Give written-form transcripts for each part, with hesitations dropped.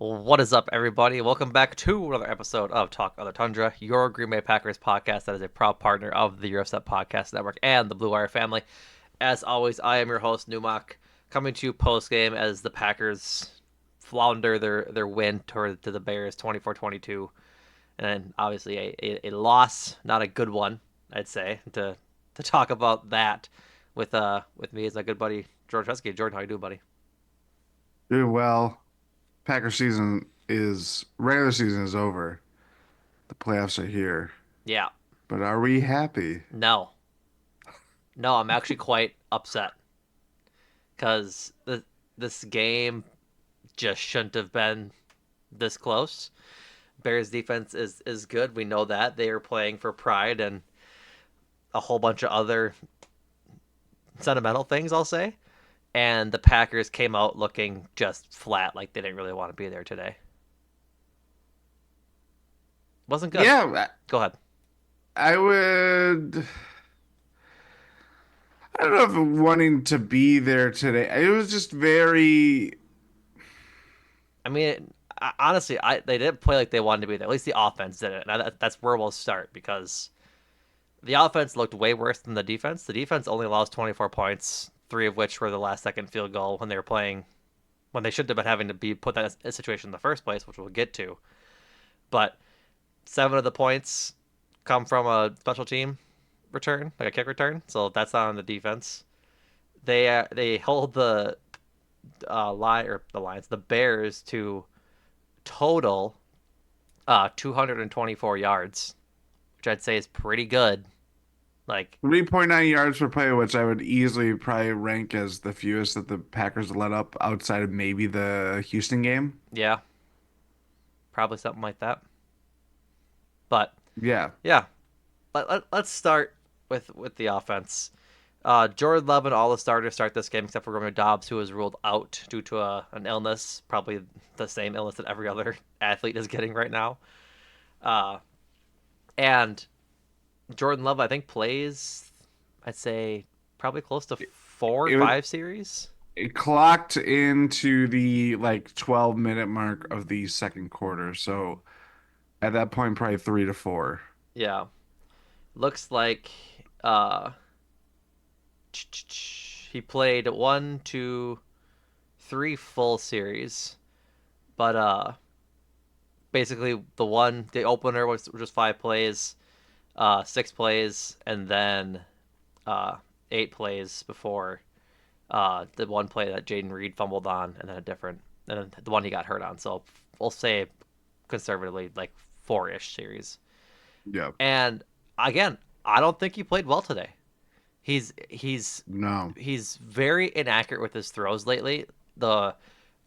What is up, everybody? Welcome back to another episode of Talk Other Tundra, your Green Bay Packers podcast that is a proud partner of the Eurostep Podcast Network and the Blue Wire family. As always, I am your host, Numac, coming to you post-game as the Packers flounder their win to the Bears 24-22. And then, obviously, a loss, not a good one, I'd say, to talk about that with me as my good buddy, Jordan Chesky. Jordan, how you doing, buddy? Doing well. Regular season is over. The playoffs are here. Yeah. But are we happy? No. No, I'm actually quite upset because this game just shouldn't have been this close. Bears defense is good. We know that they are playing for pride and a whole bunch of other sentimental things, I'll say. And the Packers came out looking just flat, like they didn't really want to be there today. Wasn't good. Yeah, Go ahead. I would. I don't know if wanting to be there today. It was just very. I mean, honestly, they didn't play like they wanted to be there. At least the offense did it. And that's where we'll start because the offense looked way worse than the defense. The defense only allows 24 points, three of which were the last second field goal when they were playing, when they shouldn't have been having to be put that in a situation in the first place, which we'll get to. But seven of the points come from a special team return, like a kick return. So that's not on the defense. They hold the Bears to total 224 yards, which I'd say is pretty good. Like, 3.9 yards per play, which I would easily probably rank as the fewest that the Packers let up outside of maybe the Houston game. yeah, probably something like that. But Yeah. yeah, let's start with the offense. Jordan Love and all the starters start this game except for Romeo Doubs, who was ruled out due to an illness, probably the same illness that every other athlete is getting right now. Uh, and Jordan Love, I think, plays, I'd say, probably close to four or It was five series. it clocked into the like 12-minute mark of the second quarter. So at that point, probably 3 to 4. Yeah, looks like uh, he played one, two, three full series, but basically the opener was just 5 plays, 6 plays, and then uh 8 plays before the one play that Jaden Reed fumbled on, and then the one he got hurt on. So we'll say conservatively like four-ish series. Yeah. And again, I don't think he played well today. He's No. he's very inaccurate with his throws lately. The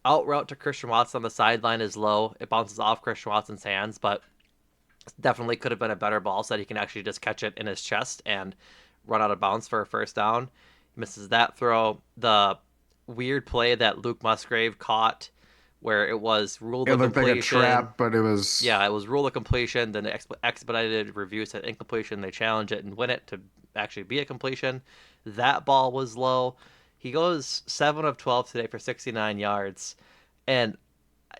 out route to Christian Watson on the sideline is low. It bounces off Christian Watson's hands, but definitely could have been a better ball so that he can actually just catch it in his chest and run out of bounds for a first down. He misses that throw. The weird play that Luke Musgrave caught where it was ruled It a looked like a completion. trap, but it was Yeah, it was ruled a completion. Then the expedited review said incompletion. They challenge it and win it to actually be a completion. That ball was low. He goes 7 of 12 today for 69 yards, and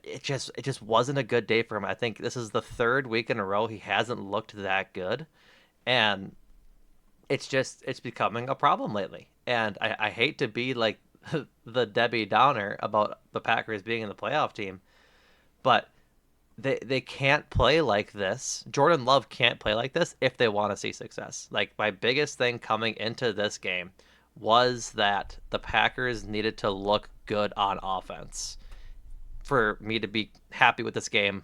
it just wasn't a good day for him. I think this is the third week in a row he hasn't looked that good, and it's becoming a problem lately. And I hate to be like the Debbie Downer about the Packers being in the playoff team, but they can't play like this. Jordan Love can't play like this if they want to see success. Like my biggest thing coming into this game was that the Packers needed to look good on offense for me to be happy with this game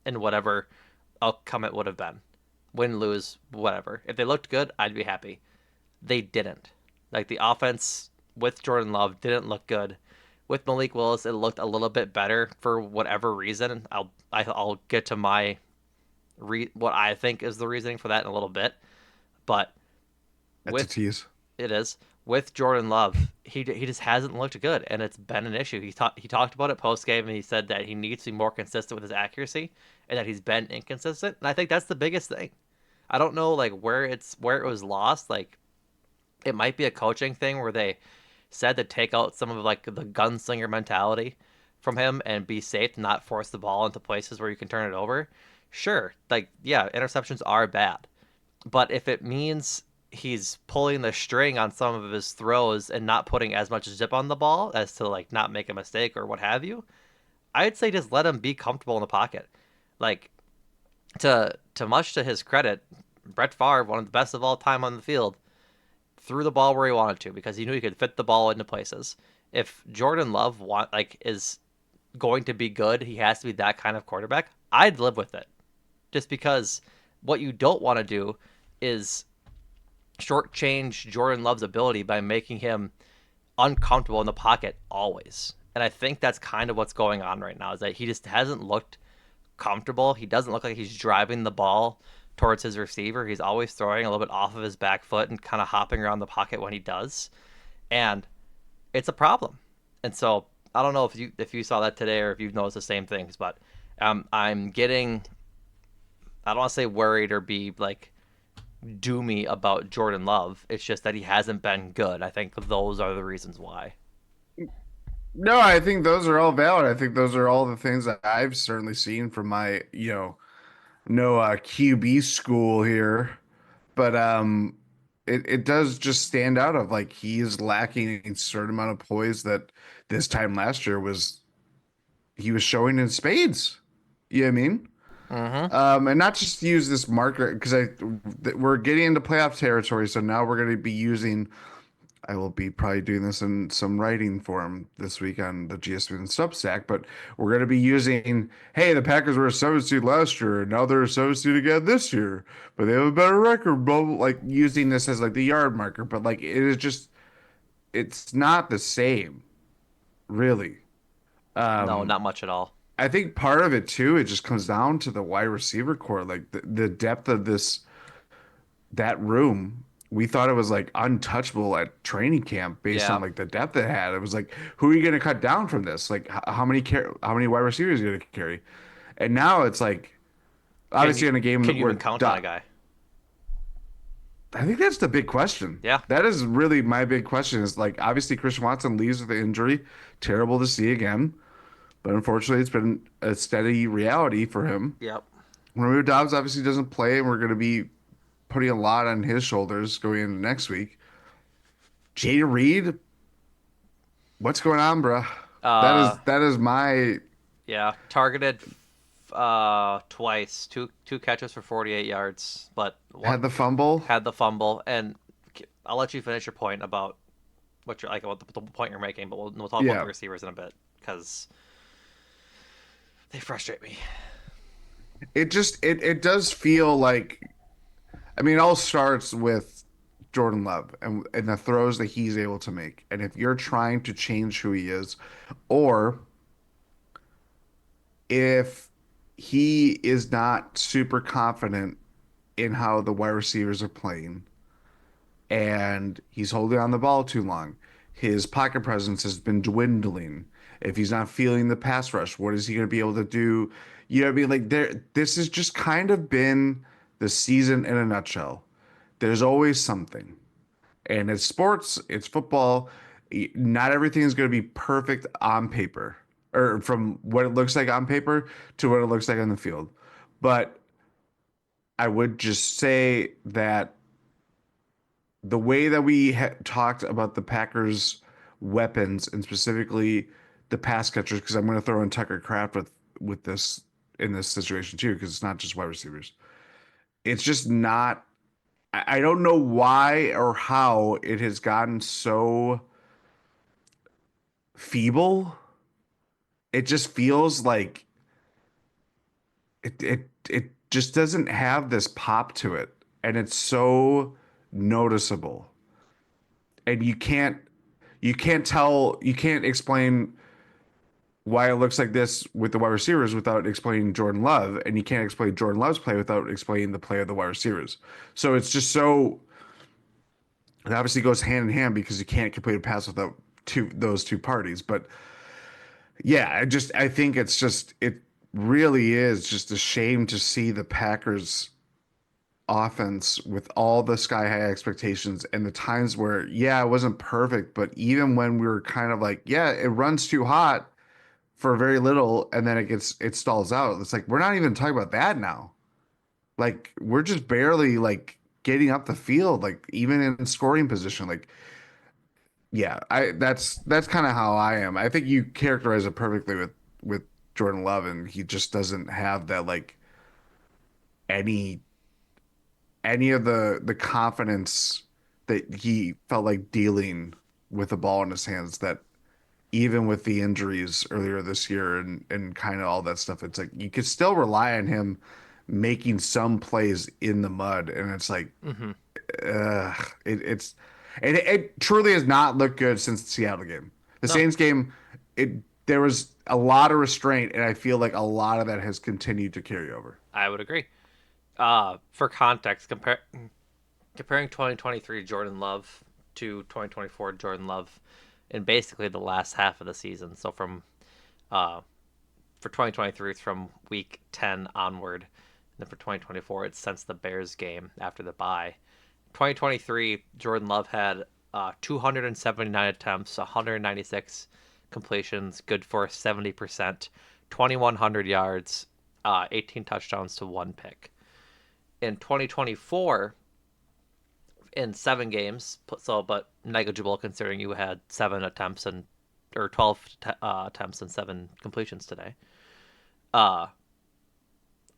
and whatever outcome it would have been. Win, lose, whatever. If they looked good, I'd be happy. They didn't. Like the offense with Jordan Love didn't look good. With Malik Willis, it looked a little bit better for whatever reason. I'll get to what I think is the reasoning for that in a little bit. But that's a with tease. it is with Jordan Love, he just hasn't looked good, and it's been an issue. He talked about it post game, and he said that he needs to be more consistent with his accuracy, and that he's been inconsistent. And I think that's the biggest thing. I don't know like where it was lost. Like it might be a coaching thing where they said to take out some of like the gunslinger mentality from him and be safe, not force the ball into places where you can turn it over, sure, like yeah, interceptions are bad. But if it means he's pulling the string on some of his throws and not putting as much zip on the ball as to like not make a mistake or what have you, I'd say just let him be comfortable in the pocket. Like to much to his credit, Brett Favre, one of the best of all time on the field, threw the ball where he wanted to because he knew he could fit the ball into places. If Jordan Love is going to be good, he has to be that kind of quarterback. I'd live with it. Just because what you don't want to do is shortchange Jordan Love's ability by making him uncomfortable in the pocket always. And I think that's kind of what's going on right now is that he just hasn't looked comfortable. He doesn't look like he's driving the ball towards his receiver. He's always throwing a little bit off of his back foot and kind of hopping around the pocket when he does. And it's a problem. And so I don't know if you saw that today or if you've noticed the same things, but I'm getting I don't want to say worried or be like doomy about Jordan Love. It's just that he hasn't been good. I think those are the reasons why. No, I think those are all valid. I think those are all the things that I've certainly seen from my, no QB school here. But it does just stand out of like he is lacking a certain amount of poise that this time last year was he was showing in spades. You know what I mean? Mm-hmm. And not just use this marker because we're getting into playoff territory, so now we're going to be using. I will be probably doing this in some writing form this week on the GSP and Substack, but we're going to be using, hey, the Packers were a 7 seed last year, and now they're a 7 seed again this year, but they have a better record, blah, blah, like using this as like the yard marker, but like it is just, it's not the same, really. No, Um, not much at all. I think part of it too, it just comes down to the wide receiver core, like the depth of that room. We thought it was like untouchable at training camp based on Yeah. like the depth it had. It was like, who are you going to cut down from this? Like, how many wide receivers are you going to carry? And now it's like, Can you obviously in a game can you even where count on a guy? I think that's the big question. Yeah. That is really my big question. Is like, obviously Christian Watson leaves with the injury, terrible to see again, but unfortunately it's been a steady reality for him. Yep. Romeo Dobbs obviously doesn't play, and we're going to be putting a lot on his shoulders going into next week. Jay Reed, what's going on, bruh? That Uh is that is my yeah, targeted twice, two catches for 48 yards, but what had the fumble. had the fumble and I'll let you finish your point about what you're like about the point you're making, but we'll talk about the Yeah, receivers in a bit cuz they frustrate me. it does feel like I mean, it all starts with Jordan Love and the throws that he's able to make. And if you're trying to change who he is, or if he is not super confident in how the wide receivers are playing, and he's holding on the ball too long. His pocket presence has been dwindling. If he's not feeling the pass rush, what is he going to be able to do? You know what I mean? Like this has just kind of been the season in a nutshell. There's always something, and it's sports, it's football. Not everything is going to be perfect on paper, or from what it looks like on paper to what it looks like on the field. But I would just say that the way that we talked about the Packers' weapons and specifically the pass catchers, because I'm going to throw in Tucker Kraft with this in this situation too, because it's not just wide receivers. It's just not. I don't know why or how it has gotten so feeble. It just feels like it just doesn't have this pop to it, and it's so noticeable. And you can't explain why it looks like this with the wide receivers without explaining Jordan Love, and you can't explain Jordan Love's play without explaining the play of the wide receivers. So it's just so it obviously goes hand in hand because you can't complete a pass without those two parties. But yeah, I think it's just it really is just a shame to see the Packers offense with all the sky high expectations and the times where yeah, it wasn't perfect, but even when we were kind of like, yeah, it runs too hot for very little, and then it stalls out. It's like we're not even talking about that now. Like we're just barely like getting up the field, like even in scoring position. Like yeah, I that's kind of how I am. I think you characterize it perfectly with Jordan Love, and he just doesn't have that like any any of the confidence that he felt like dealing with the ball in his hands that even with the injuries earlier this year and kind of all that stuff, it's like you could still rely on him making some plays in the mud, and it's like Hmm. it's it truly has not looked good since the Seattle game. The No, Saints game, it there was a lot of restraint, and I feel like a lot of that has continued to carry over. I would agree. For context, comparing 2023 Jordan Love to 2024 Jordan Love in basically the last half of the season. So from uh, for 2023, it's from week 10 onward. And then for 2024, it's since the Bears game after the bye. 2023, Jordan Love had 279 attempts, 196 completions, good for 70%, 2,100 yards, 18 touchdowns to one pick. In 2024, in 7 games, so but negligible considering you had 7 attempts or 12 attempts and 7 completions today.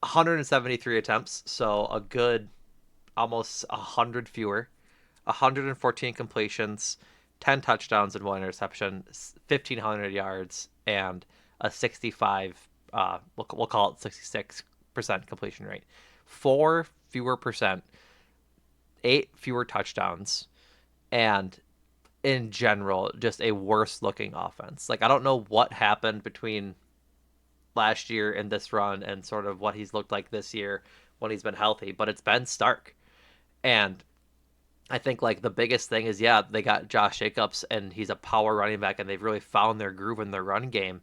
173 attempts, so a good almost 100 fewer, 114 completions, 10 touchdowns and 1 interception, 1,500 yards, and a 65, we'll call it 66% completion rate. 4 fewer percent, 8 fewer touchdowns, and in general, just a worse looking offense. Like, I don't know what happened between last year and this run and sort of what he's looked like this year when he's been healthy, but it's been stark. And I think like the biggest thing is yeah, they got Josh Jacobs and he's a power running back and they've really found their groove in their run game.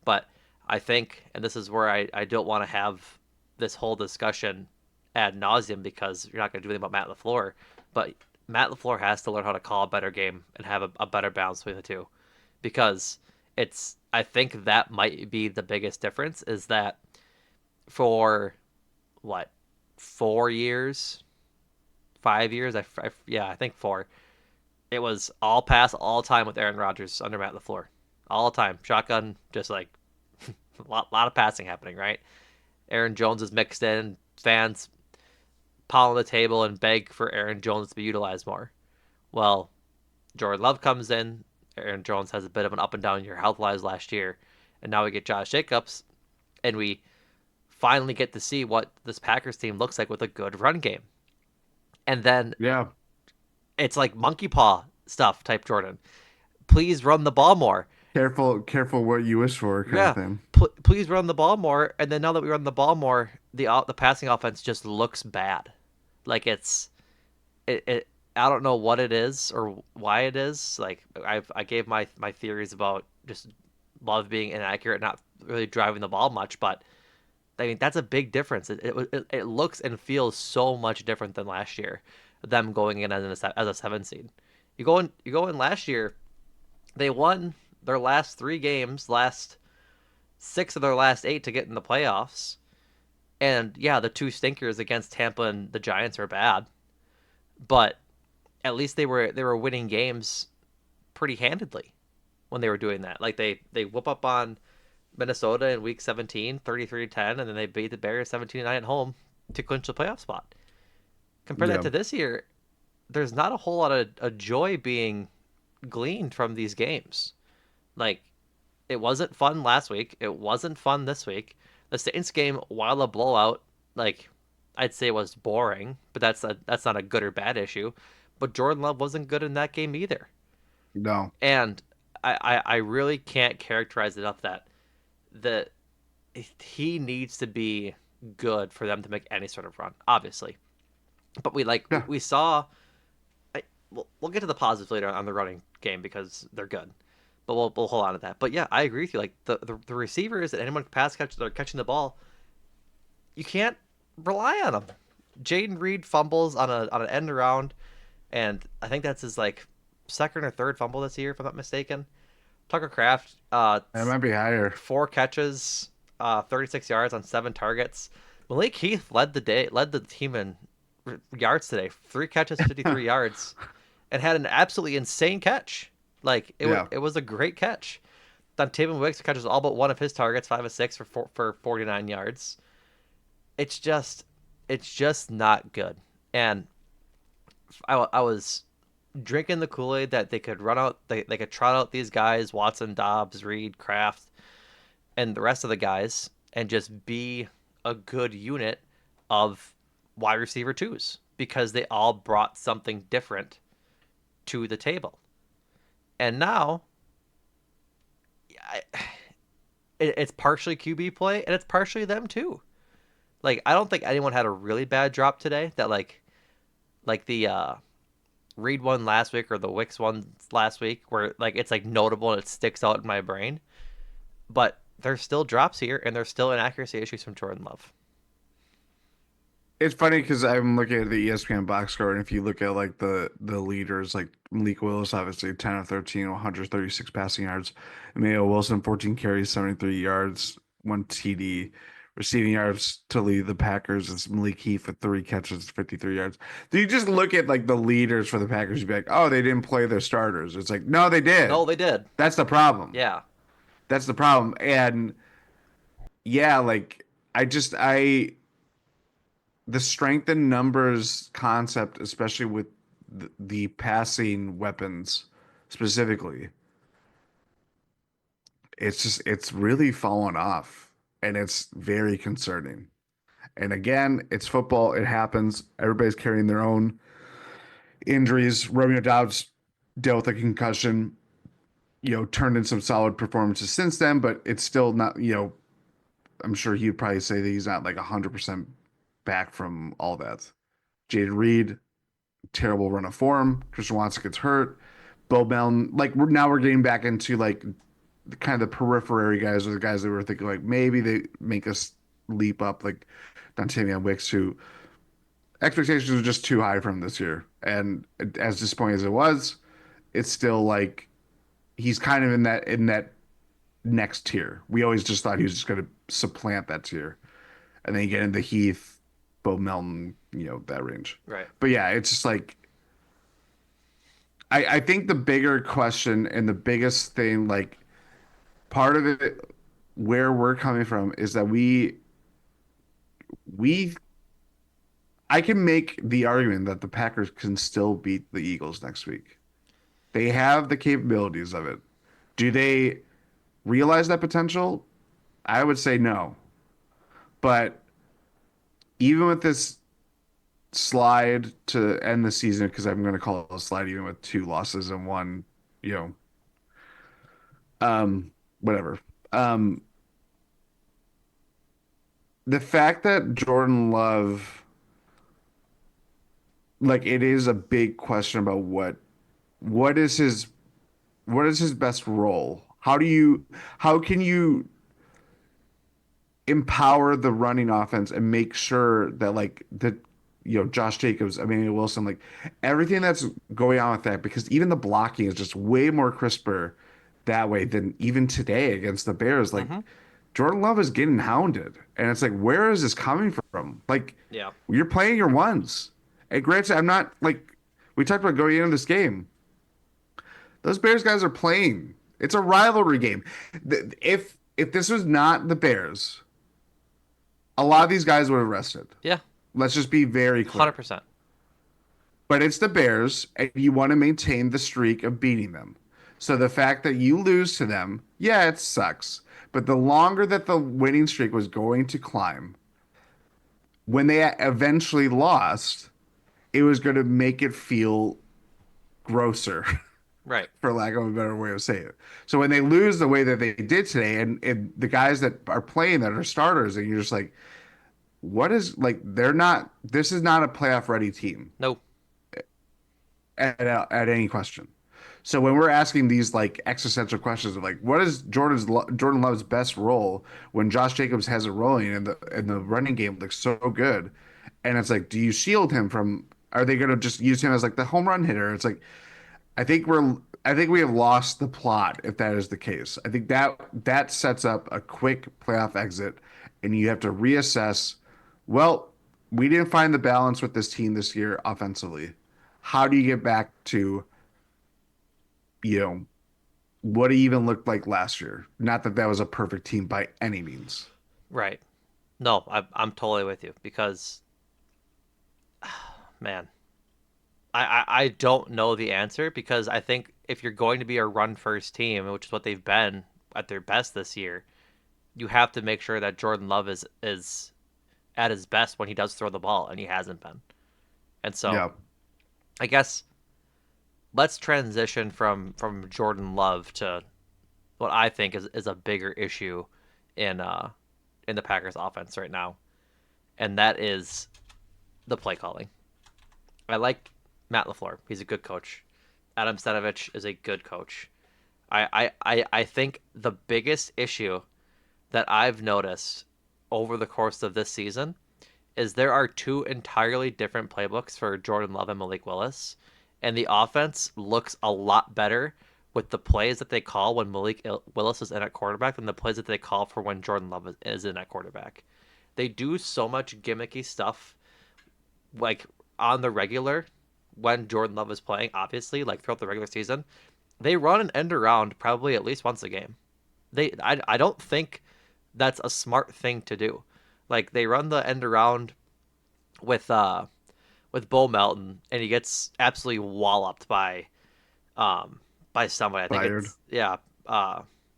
But I think, and this is where I don't want to have this whole discussion ad nauseum because you're not going to do anything about Matt LaFleur, but Matt LaFleur has to learn how to call a better game and have a better balance between the two, because it's I think that might be the biggest difference is that for what 4 years, 5 years, yeah, I think four, it was all pass all time with Aaron Rodgers under Matt LaFleur. All the time. Shotgun, just like lot of passing happening, right? Aaron Jones is mixed in. Fans pound the table and beg for Aaron Jones to be utilized more. Well, Jordan Love comes in. Aaron Jones has a bit of an up and down year health wise last year. And now we get Josh Jacobs, and we finally get to see what this Packers team looks like with a good run game. And then Yeah, it's like monkey paw stuff type Jordan. Please run the ball more. careful what you wish for, kind of Yeah, thing. please run the ball more. And then now that we run the ball more, the passing offense just looks bad. Like it I don't know what it is or why it is. Like I gave my theories about just Love being inaccurate, not really driving the ball much, but I mean that's a big difference. It looks and feels so much different than last year. Them going in as a 7 seed. You go in last year. They won their last 3 games, last 6 of their last 8 to get in the playoffs. And yeah, the two stinkers against Tampa and the Giants are bad, but at least they were winning games pretty handedly when they were doing that. Like they whoop up on Minnesota in week 17, 33-10, and then they beat the Bears 17-9 at home to clinch the playoff spot. Compare that Yeah. to this year, there's not a whole lot of joy being gleaned from these games. Like it wasn't fun last week. It wasn't fun this week. The Saints game, while a blowout, like I'd say was boring, but that's not a good or bad issue. But Jordan Love wasn't good in that game either. No. And I really can't characterize enough that the he needs to be good for them to make any sort of run, obviously. But Yeah. we saw. We'll get to the positives later on the running game because they're good. But we'll hold on to that. But yeah, I agree with you. Like the receivers and anyone pass catch that are catching the ball, you can't rely on them. Jaden Reed fumbles on an end around, and I think that's his like second or third fumble this year, if I'm not mistaken. Tucker Kraft, It might be higher. 4 catches, 36 yards on 7 targets. Malik Heath led the team in yards today. 3 catches, 53 yards, and had an absolutely insane catch. Like Yeah. it was a great catch. Dontayvion Wicks catches all but one of his targets, 5 of 6 for 49 yards. It's just it's just not good. And I was drinking the Kool Aid that they could run out, they could trot out these guys, Watson, Dobbs, Reed, Kraft, and the rest of the guys, and just be a good unit of wide receiver twos because they all brought something different to the table. And now I, it's partially QB play and it's partially them too. Like I don't think anyone had a really bad drop today that like the Reed one last week or the Wicks one last week where like it's like notable and it sticks out in my brain. But there's still drops here and there's still inaccuracy issues from Jordan Love. It's funny because I'm looking at the ESPN box score, and if you look at like the leaders, like Malik Willis, obviously 10 of 13, 136 passing yards. Emmanuel Wilson, 14 carries, 73 yards, one TD. Receiving yards to lead the Packers is Malik Heath with 3 catches, 53 yards. Do you just look at like the leaders for the Packers, you'd be like, oh, they didn't play their starters. It's like, no, they did. No, they did. That's the problem. Yeah. That's the problem. And yeah, like I the strength in numbers concept, especially with the passing weapons specifically, it's really fallen off, and it's very concerning. And again, it's football. It happens. Everybody's carrying their own injuries. Romeo Dobbs dealt with a concussion, turned in some solid performances since then, but it's still not, I'm sure he'd probably say that he's not like 100% back from all that. Jaden Reed, terrible run of form. Christian Watson gets hurt. Bo Melton, like we're getting back into like kind of the periphery guys, or the guys that were thinking like maybe they make us leap up, like Dontayvion Wicks, who expectations were just too high from this year. And as disappointing as it was, it's still like he's kind of in that next tier. We always just thought he was just going to supplant that tier, and then you get into Heath, Bo Melton, that range. Right. But yeah, it's just like I think the bigger question and the biggest thing, like part of it, where we're coming from, is that we I can make the argument that the Packers can still beat the Eagles next week. They have the capabilities of it. Do they realize that potential? I would say no. But even with this slide to end the season, because I'm going to call it a slide, even with 2 losses and one, you know, whatever. Um, the fact that Jordan Love, like, it is a big question about what is his what is his best role? How can you empower the running offense and make sure that like that Josh Jacobs, Emmanuel Wilson, like everything that's going on with that, because even the blocking is just way more crisper that way than even today against the Bears. Like Mm-hmm. Jordan Love is getting hounded, and it's like, where is this coming from? Like Yeah. you're playing your ones. And granted, I'm not like we talked about going into this game. Those Bears guys are playing. It's a rivalry game. If this was not the Bears, a lot of these guys would have rested. Yeah. Let's just be very clear. 100%. But it's the Bears, and you want to maintain the streak of beating them. So the fact that you lose to them, yeah, it sucks. But the longer that the winning streak was going to climb, when they eventually lost, it was going to make it feel grosser, Right. for lack of a better way of saying it. So when they lose the way that they did today, and the guys that are playing that are starters, and you're just like, what is like, they're not, this is not a playoff ready team No. at any question. So when we're asking these like existential questions of like, what is Jordan Love's best role when Josh Jacobs has it rolling and the running game looks so good, and it's like, do you shield him from? Are they going to just use him as like the home run hitter? It's like, I think we're I think we have lost the plot if that is the case. I think that sets up a quick playoff exit, and you have to reassess. Well, we didn't find the balance with this team this year offensively. How do you get back to, you know, what it even looked like last year? Not that that was a perfect team by any means. Right. No, I'm totally with you because, man, I don't know the answer because I think if you're going to be a run first team, which is what they've been at their best this year, you have to make sure that Jordan Love is at his best when he does throw the ball, and he hasn't been. And so Yeah, I guess let's transition from Jordan Love to what I think is a bigger issue in in the Packers offense right now, and that is the play calling. I like Matt LaFleur. He's a good coach. Adam Stenavich is a good coach. I think the biggest issue that I've noticed over the course of this season is there are two entirely different playbooks for Jordan Love and Malik Willis, and the offense looks a lot better with the plays that they call when Willis is in at quarterback than the plays that they call for when Jordan Love is in at quarterback. They do so much gimmicky stuff, like on the regular when Jordan Love is playing, obviously, like throughout the regular season. They run an end around probably at least once a game. I don't think that's a smart thing to do. Like they run the end around with uh with Bo Melton, and he gets absolutely walloped um by somebody. I think Byard, it's yeah,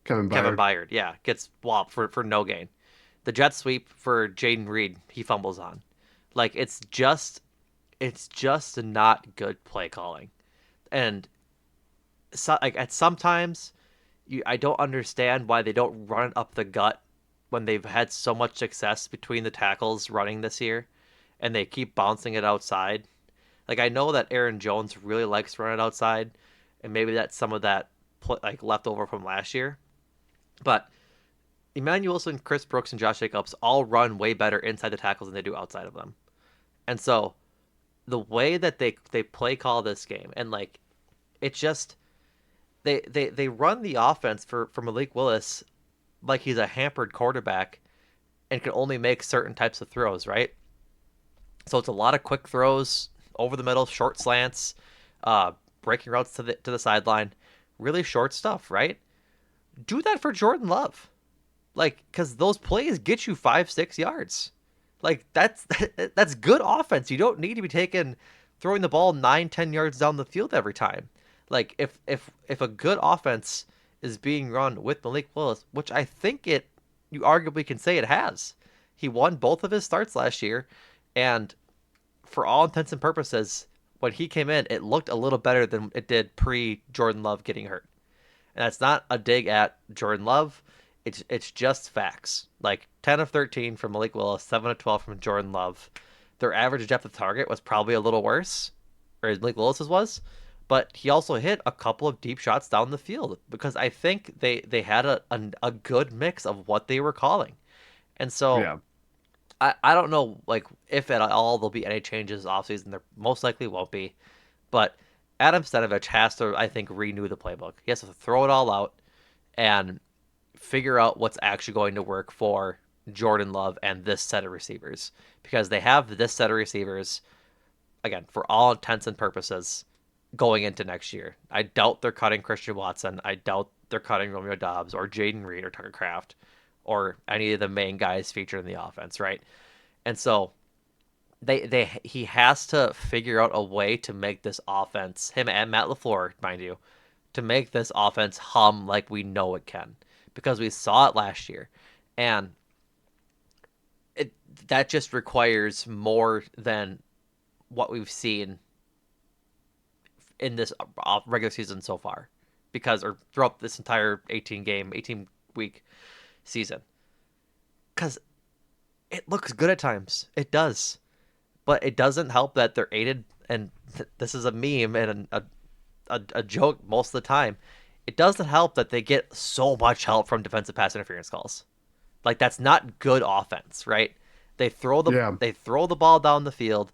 Kevin Kevin Byard. Byard. Yeah, gets walloped for no gain. The jet sweep for Jaden Reed, he fumbles on. Like it's just not good play calling. And so, like at sometimes I don't understand why they don't run it up the gut when they've had so much success between the tackles running this year, and they keep bouncing it outside. Like I know that Aaron Jones really likes running it outside, and maybe that's some of that like left over from last year. But Emmanuel Wilson, Chris Brooks, and Josh Jacobs all run way better inside the tackles than they do outside of them. And so the way that they play call this game, and like it just they run the offense for Malik Willis like he's a hampered quarterback and can only make certain types of throws, right? So it's a lot of quick throws over the middle, short slants, breaking routes to the sideline, really short stuff, right? Do that for Jordan Love, like because those plays get you 5 6 yards. Like that's good offense. You don't need to be taking throwing the ball 9 10 yards down the field every time. Like if a good offense is being run with Malik Willis, which I think it you arguably can say it has. He won both of his starts last year, and for all intents and purposes, when he came in, it looked a little better than it did pre Jordan Love getting hurt. And that's not a dig at Jordan Love. It's just facts. Like 10 of 13 from Malik Willis, 7 of 12 from Jordan Love. Their average depth of target was probably a little worse, or Malik Willis's was, but he also hit a couple of deep shots down the field because I think they had a good mix of what they were calling. And so Yeah. I don't know like if at all there'll be any changes offseason. There most likely won't be. But Adam Stenavich has to, I think, renew the playbook. He has to throw it all out and figure out what's actually going to work for Jordan Love and this set of receivers because they have this set of receivers again for all intents and purposes going into next year. I doubt they're cutting Christian Watson. I doubt they're cutting Romeo Dobbs or Jaden Reed or Tucker Kraft or any of the main guys featured in the offense, right? And so they he has to figure out a way to make this offense, him and Matt LaFleur, mind you, to make this offense hum like we know it can. Because we saw it last year. And it that just requires more than what we've seen in this regular season so far. Because or throughout this entire 18 week season. Cuz it looks good at times. It does. But it doesn't help that they're aided and this is a meme and a joke most of the time. It doesn't help that they get so much help from defensive pass interference calls. Like that's not good offense, right? Yeah. They throw the ball down the field,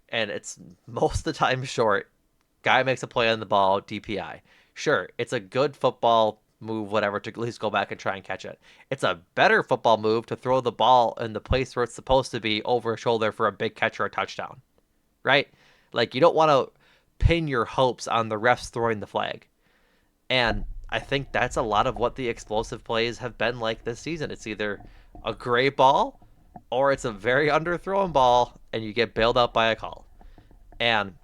and it's most of the time short. Guy makes a play on the ball, DPI. Sure, it's a good football move, whatever, to at least go back and try and catch it. It's a better football move to throw the ball in the place where it's supposed to be over a shoulder for a big catch or a touchdown, right? Like, you don't want to pin your hopes on the refs throwing the flag. And I think that's a lot of what the explosive plays have been like this season. It's either a great ball or it's a very underthrown ball and you get bailed out by a call. And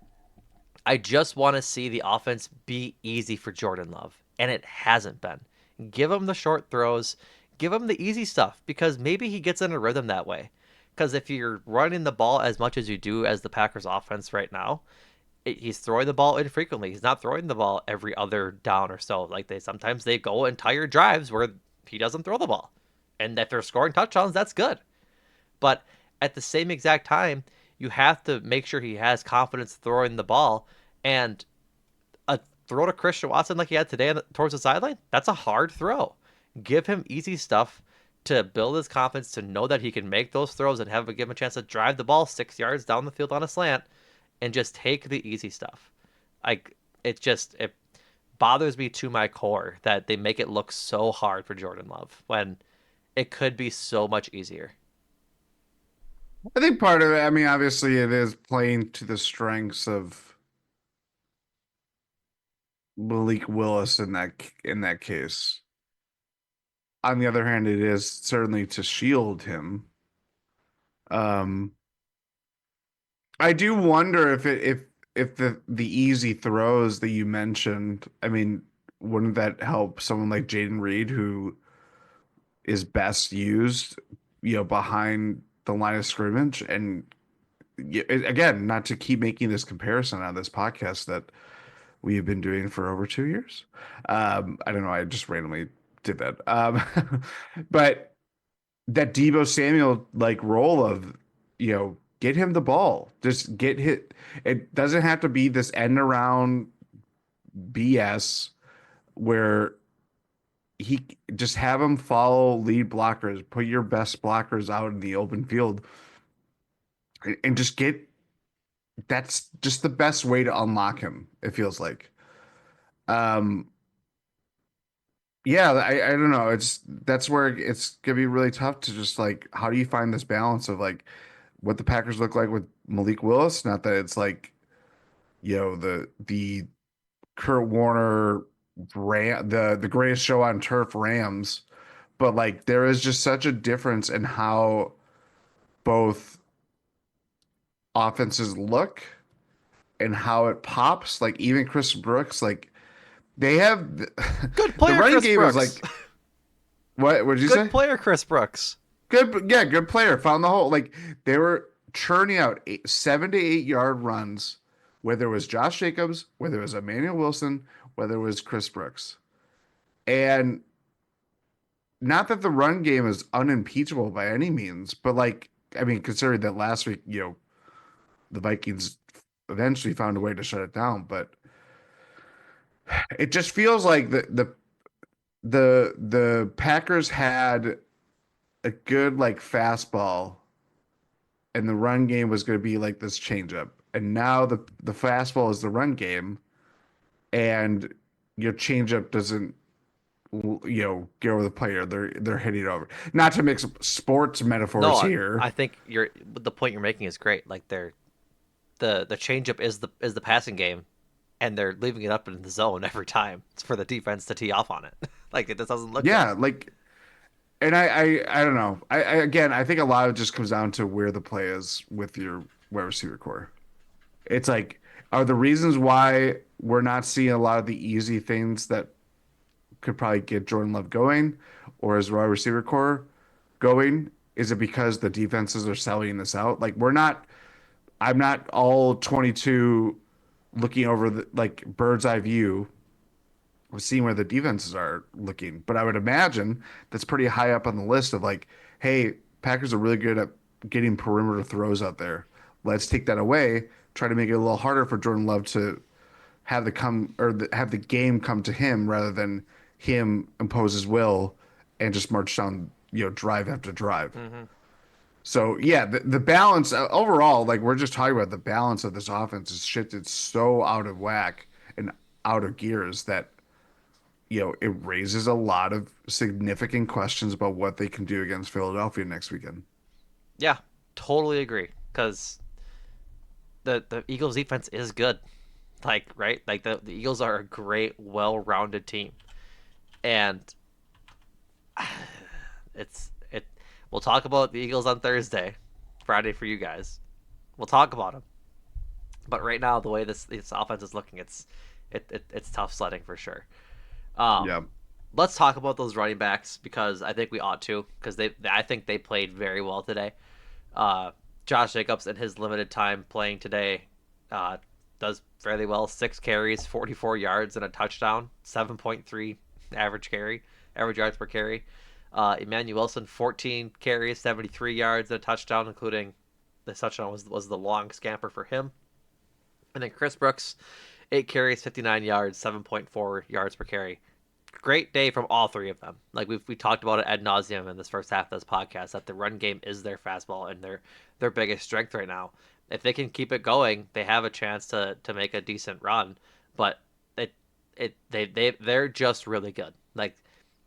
I just want to see the offense be easy for Jordan Love, and it hasn't been. Give him the short throws, give him the easy stuff, because maybe he gets in a rhythm that way. Because if you're running the ball as much as you do as the Packers offense right now, he's throwing the ball infrequently. He's not throwing the ball every other down or so. Like they go entire drives where he doesn't throw the ball. And if they're scoring touchdowns, that's good. But at the same exact time, you have to make sure he has confidence throwing the ball. And a throw to Christian Watson like he had today towards the sideline, that's a hard throw. Give him easy stuff to build his confidence to know that he can make those throws and give him a chance to drive the ball 6 yards down the field on a slant and just take the easy stuff. Like it bothers me to my core that they make it look so hard for Jordan Love when it could be so much easier. I think part of it, I mean, obviously it is playing to the strengths of Malik Willis in that case. On the other hand, it is certainly to shield him. Um, I do wonder if the easy throws that you mentioned, I mean, wouldn't that help someone like Jaden Reed who is best used, behind the line of scrimmage? And again, not to keep making this comparison on this podcast that we have been doing for over 2 years. I don't know. I just randomly did that. But that Debo Samuel like role of, get him the ball, just get hit. It doesn't have to be this end around BS where he just have him follow lead blockers, put your best blockers out in the open field and just get that's just the best way to unlock him, it feels like. Um, yeah, I don't know. That's where it's gonna be really tough to just like how do you find this balance of like what the Packers look like with Malik Willis? Not that it's like, the Kurt Warner the greatest show on turf Rams, but like there is just such a difference in how both offenses look and how it pops. Like even Chris Brooks, like they have Good the player, running Chris game is Brooks. like what did you Good say? player, Chris Brooks. Good, yeah, good player. Found the hole. Like they were churning out 7 to 8 yard runs, whether it was Josh Jacobs, whether it was Emmanuel Wilson, whether it was Chris Brooks. And not that the run game is unimpeachable by any means, but like, I mean, considering that last week, the Vikings eventually found a way to shut it down, but it just feels like the Packers had a good like fastball and the run game was going to be like this changeup. And now the fastball is the run game, and your changeup doesn't, get over the player. They're hitting it over. Not to mix sports metaphors No, here. I think the point you're making is great. Like the changeup is the passing game, and they're leaving it up in the zone every time. It's for the defense to tee off on it. Like it just doesn't look good. Yeah, like, and I don't know. Again, I think a lot of it just comes down to where the play is with your wide receiver core. It's like, are the reasons why we're not seeing a lot of the easy things that could probably get Jordan Love going, or his wide receiver core going? Is it because the defenses are selling this out? Like we're not. I'm not all 22 looking over the like bird's eye view of seeing where the defenses are looking, but I would imagine that's pretty high up on the list of like, hey, Packers are really good at getting perimeter throws out there. Let's take that away. Try to make it a little harder for Jordan Love to have the game come to him rather than him impose his will and just march down, drive after drive. Hmm. So yeah, the balance overall, like we're just talking about the balance of this offense is shifted so out of whack and out of gears that it raises a lot of significant questions about what they can do against Philadelphia next weekend. Yeah, totally agree. Because the Eagles defense is good. Like, right? Like the Eagles are a great, well rounded team. And it we'll talk about the Eagles on Thursday, Friday for you guys. We'll talk about them. But right now, the way this offense is looking, it's tough sledding for sure. Um, Yeah. let's talk about those running backs because I think we ought to because I think they played very well today. Uh, Josh Jacobs in his limited time playing today uh, does fairly well. 6 carries, 44 yards, and a touchdown. 7.3 average yards per carry. Emmanuel Wilson, 14 carries, 73 yards, and a touchdown, including the touchdown was the long scamper for him. And then Chris Brooks, 8 carries, 59 yards, 7.4 yards per carry. Great day from all three of them. Like we talked about it ad nauseum in this first half of this podcast that the run game is their fastball and their biggest strength right now. If they can keep it going, they have a chance to make a decent run. But it they're just really good. Like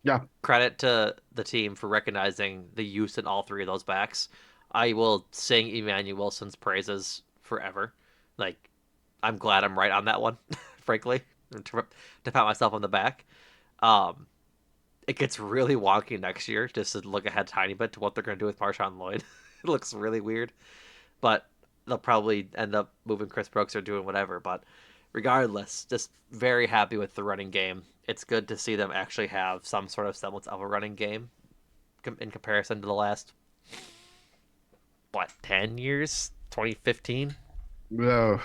Yeah. credit to the team for recognizing the use in all three of those backs. I will sing Emmanuel Wilson's praises forever. Like I'm glad I'm right on that one, frankly, to pat myself on the back. Um, it gets really wonky next year just to look ahead a tiny bit to what they're going to do with Marshawn Lloyd. It looks really weird, but they'll probably end up moving Chris Brooks or doing whatever. But regardless, just very happy with the running game. It's good to see them actually have some sort of semblance of a running game in comparison to the last, what, 10 years? 2015? Oh,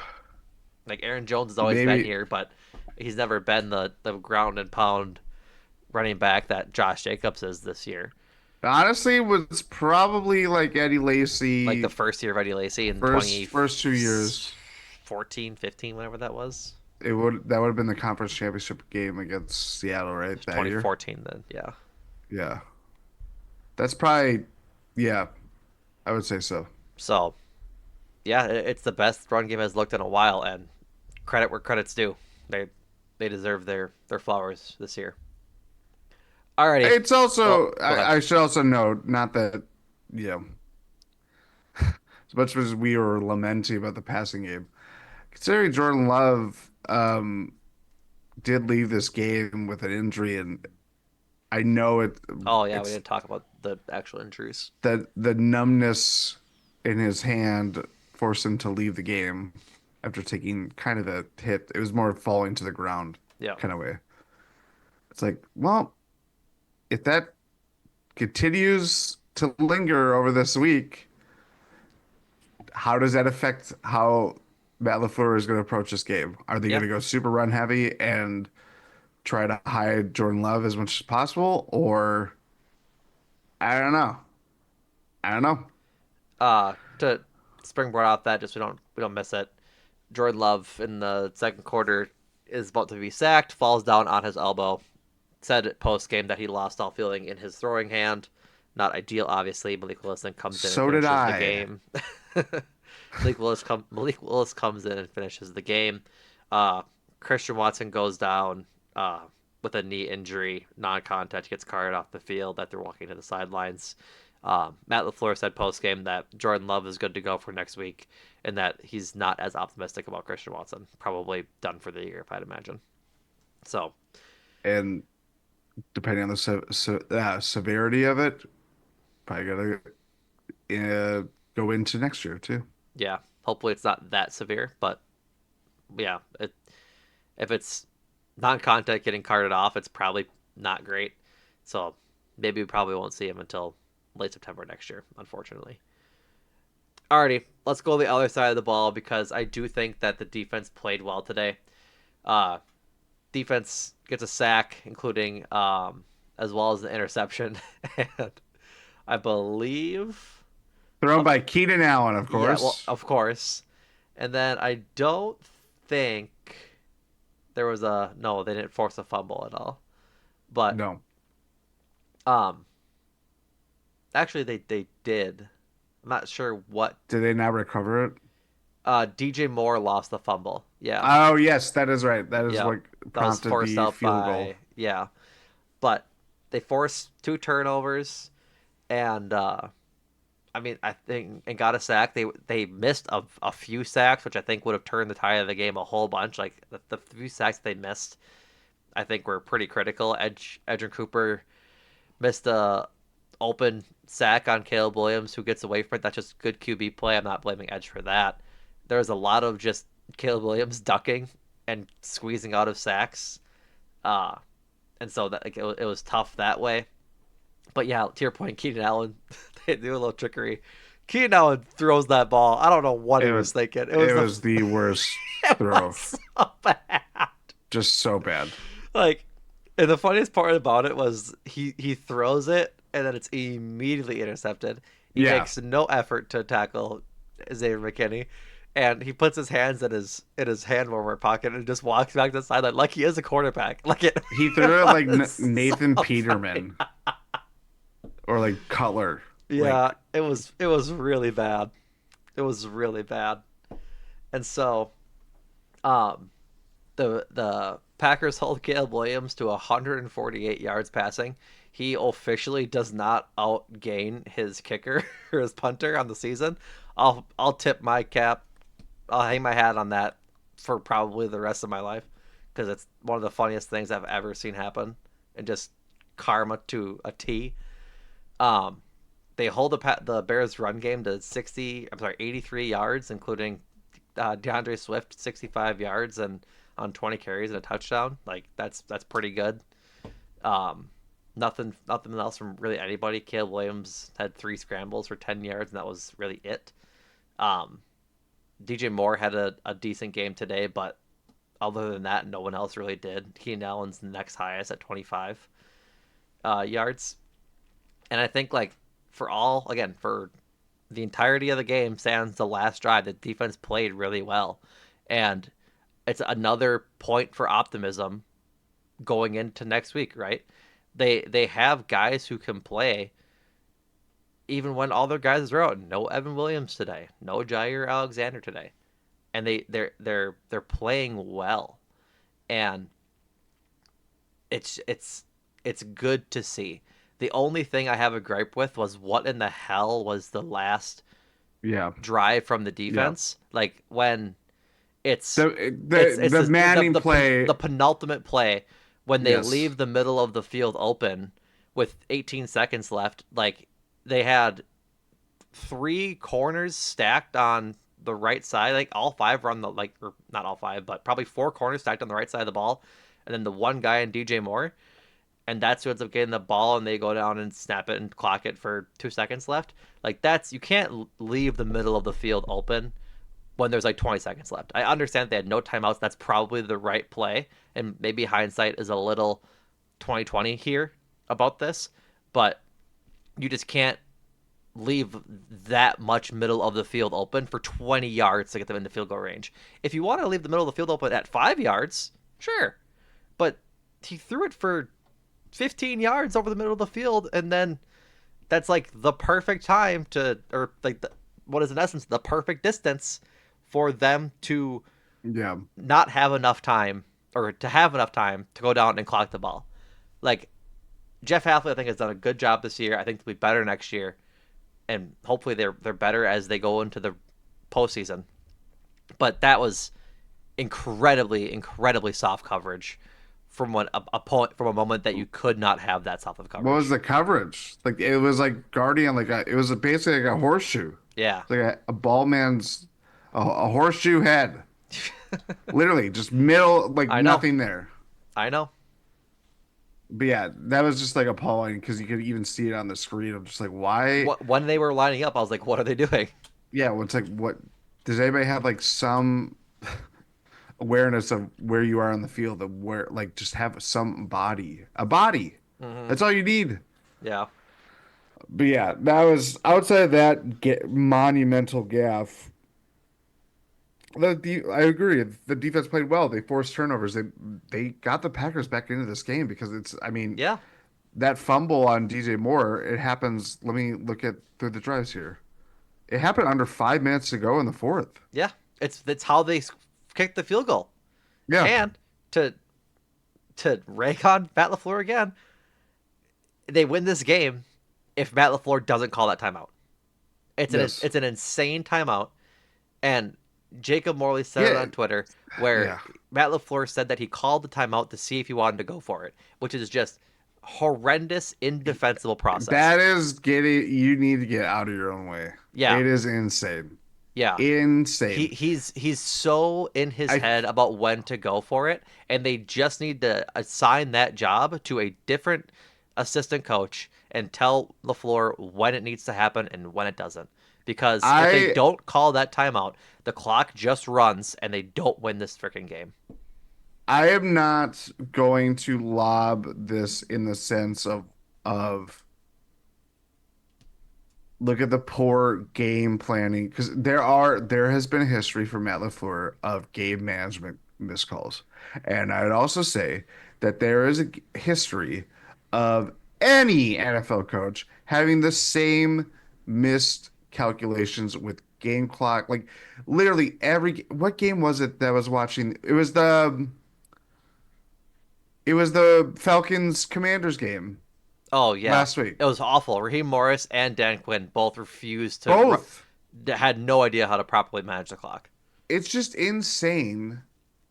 Like Aaron Jones has always been maybe here, but he's never been the ground and pound running back that Josh Jacobs is this year. honestly it was probably like Eddie Like the Lacy first year of Eddie Lacy in first 2 years. 2014, 15, whatever that was. That would have been the conference championship game against Seattle, right? That year. 2014 then, yeah. Yeah. That's probably, yeah, I would say so. So, yeah, it's the best run game has looked in a while, and credit where credit's due. They they deserve their flowers this year. Alrighty. It's Well, also, go ahead. I should also note, not that, you know, as much as we were lamenting about the passing game, considering Jordan Love did leave this game with an injury, and I know Oh yeah, we it's didn't talk about the actual injuries. that the numbness in his hand forced him to leave the game after taking kind of a hit. It was more falling to the ground Yeah. kind of way. It's like, well, if that continues to linger over this week, how does that affect how Matt LaFleur is going to approach this game? Are they going Yeah. to go super run heavy and try to hide Jordan Love as much as possible? Or I don't know. I don't know. To springboard off that, just we don't miss it. Jordan Love in the second quarter is about to be sacked, falls down on his elbow. Said post game that he lost all feeling in his throwing hand. Not ideal, obviously. Malik Willis then comes in and So did finishes the I. game. Malik Willis comes in and finishes the game. Christian Watson goes down with a knee injury, non-contact, gets carted off the field. That they're walking to the sidelines. Matt LaFleur said post game that Jordan Love is good to go for next week, and that he's not as optimistic about Christian Watson. Probably done for the year, if I'd imagine. So And depending on the severity of it, probably gotta go into next year too. yeah, hopefully it's not that severe, but yeah, if it's non-contact getting carted off, it's probably not great. So maybe we probably won't see him until late September next year, unfortunately. Alrighty, let's go to the other side of the ball because I do think that the defense played well today. Uh, defense gets a sack, including as well as an interception, and I believe, Thrown by Keenan Allen, of yeah, well, course. of course. And then I don't think there was a no, they didn't force a fumble at all. But No. um actually they did. I'm not sure what Did they not recover it? DJ Moore lost the fumble. Yeah. Oh, yes, that is right. That is Yeah. what That was prompted forced the out field goal. Yeah, but they forced two turnovers, and I mean, I think and got a sack. They missed a few sacks, which I think would have turned the tide of the game a whole bunch. Like the few sacks they missed, I think were pretty critical. Edgerrin Cooper missed a open sack on Caleb Williams, who gets away from it. That's just good QB play. I'm not blaming Edge for that. There was a lot of just Caleb Williams ducking and squeezing out of sacks, uh, and so that like, it was tough that way. But yeah, to your point, Keenan Allen, they do a little trickery. Keenan Allen throws that ball. I don't know what It he was was thinking. it was the worst It throw. was so bad. Just so bad. Like, and the funniest part about it was he throws it and then it's immediately intercepted. He Yeah. makes no effort to tackle Xavier McKinney, and he puts his hands in his hand warmer pocket and just walks back to the sideline like he is a quarterback. Like it He threw it like was Nathan so funny. Peterman or like Cutler. Yeah, Like, it was really bad. It was really bad. And so, um, the Packers hold Caleb Williams to 148 yards passing. He officially does not outgain his kicker or his punter on the season. I'll tip my cap. I'll hang my hat on that for probably the rest of my life because it's one of the funniest things I've ever seen happen and just karma to a T. Um, they hold the Bears run game to 83 yards, including DeAndre Swift 65 yards and on 20 carries and a touchdown. Like that's pretty good. Um, nothing else from really anybody. Caleb Williams had 3 scrambles for 10 yards, and that was really it. Um, DJ Moore had a decent game today, but other than that, no one else really did. Keenan Allen's next highest at 25 yards, and I think like for the entirety of the game, sans the last drive, the defense played really well, and it's another point for optimism going into next week, right? They have guys who can play even when all their guys are out. No Evan Williams today, no Jair Alexander today, and they're playing well, and it's good to see. The only thing I have a gripe with was what in the hell was the last yeah. drive from the Yeah. defense? Like when it's The it's the Manning play, the penultimate play when they yes. leave the middle of the field open with 18 seconds left. Like they had 3 corners stacked on the right side. Like all 5 were on the like, or not all 5, but probably 4 corners stacked on the right side of the ball, and then the one guy in DJ Moore, and that's who ends up getting the ball, and they go down and snap it and clock it for 2 seconds left. Like that's you can't leave the middle of the field open when there's like 20 seconds left. I understand they had no timeouts. That's probably the right play, and maybe hindsight is a little 2020 here about this, but you just can't leave that much middle of the field open for 20 yards to get them into field goal range. If you want to leave the middle of the field open at 5 yards, sure, but he threw it for 15 yards over the middle of the field, and then that's like the perfect time to, or like what is in essence the perfect distance for them to Yeah. not have enough time, or to have enough time to go down and clock the ball. Like Jeff Halfley, I think has done a good job this year. I think they'll be better next year, and hopefully they're better as they go into the postseason. But that was incredibly soft coverage from a point from a moment that you could not have that soft of What was coverage. the coverage? Like it was like guardian, like it was basically like a horseshoe. Yeah, It's like a ball man's a horseshoe head. Literally, just middle, like I know, nothing there. I know. But yeah, that was just like appalling because you could even see it on the screen. I'm just like, why? When they were lining up, I was like, "What are they doing?" Yeah, well, it's like, what does anybody have like some awareness of where you are on the field of where like just have some body, a body. Hmm. That's all you need. Yeah, But yeah, that was outside of that monumental gaff. I agree. The defense played well. They forced turnovers. They got the Packers back into this game because it's. I mean, yeah, that fumble on DJ Moore. It happens. Let me look at through the drives here. It happened under 5 minutes to go in the fourth. yeah. It's how they kicked the field goal, Yeah, and to to rake on Matt LaFleur again, they win this game if Matt LaFleur doesn't call that timeout. Yes. It's an insane timeout, and Jacob Morley said it Yeah. on Twitter where Yeah. Matt LaFleur said that he called the timeout to see if he wanted to go for it, which is just horrendous, indefensible process. That is getting, you need to get out of your own way. Yeah, It is insane. yeah. Insane. He's so in his I head about when to go for it, and they just need to assign that job to a different assistant coach and tell LaFleur when it needs to happen and when it doesn't. Because if they I don't call that timeout, the clock just runs and they don't win this freaking game. I am not going to lob this in the sense of look at the poor game planning because there has been a history for Matt LaFleur of game management miscalls. And I'd also say that there is a history of any NFL coach having the same missed calculations with game clock. Like literally what game was it that I was watching? It was the Falcons Commanders game Oh yeah, last week. it was awful. Raheem Morris and Dan Quinn both refused to. Both. Had no idea how to properly manage the clock. It's just insane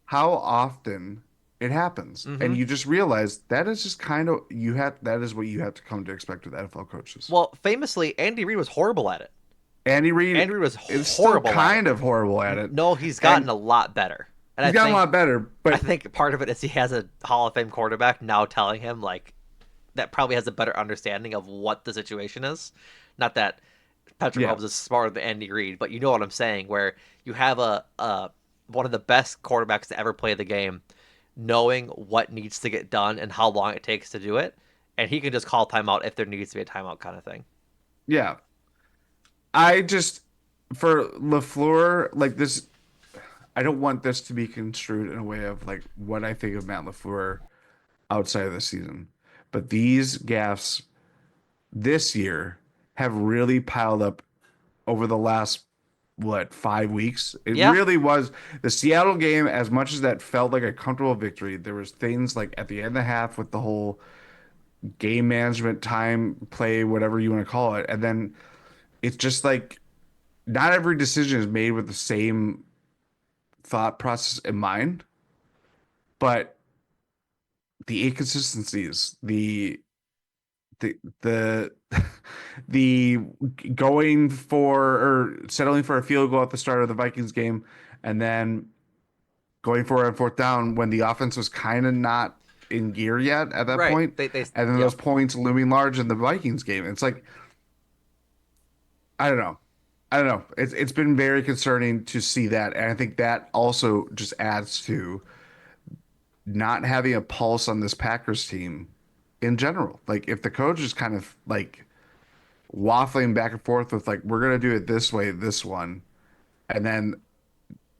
how often it happens. Mm-hmm. And you just realize that is just kind of that is what you have to come to expect with NFL coaches. Well, famously, Andy Reid was horrible at it. Andy Reid Andy Reid was is still horrible at it. kind of horrible at it. No, he's gotten And a lot better. And he's gotten a lot better, I but think part of it is he has a Hall of Fame quarterback now telling him like that probably has a better understanding of what the situation is. Not that Patrick yeah. Mahomes is smarter than Andy Reid, but you know what I'm saying, where you have a one of the best quarterbacks to ever play the game, knowing what needs to get done and how long it takes to do it, and he can just call timeout if there needs to be a timeout kind of thing. Yeah. I just for LaFleur, like this I don't want this to be construed in a way of like what I think of Matt LaFleur outside of the season. But these gaffes this year have really piled up over the last what 5 weeks. It Yeah, really was the Seattle game. As much as that felt like a comfortable victory, there was things like at the end of the half with the whole game management, time play, whatever you want to call it, and then it's just like not every decision is made with the same thought process in mind, but the inconsistencies, the the going for or settling for a field goal at the start of the Vikings game and then going for it on fourth down when the offense was kind of not in gear yet at that right. point, They and then yeah those points looming large in the Vikings game. It's like I don't know. I don't know. It's been very concerning to see that, and I think that also just adds to not having a pulse on this Packers team in general. Like if the coach is kind of like waffling back and forth with like we're gonna do it this way, this one, and then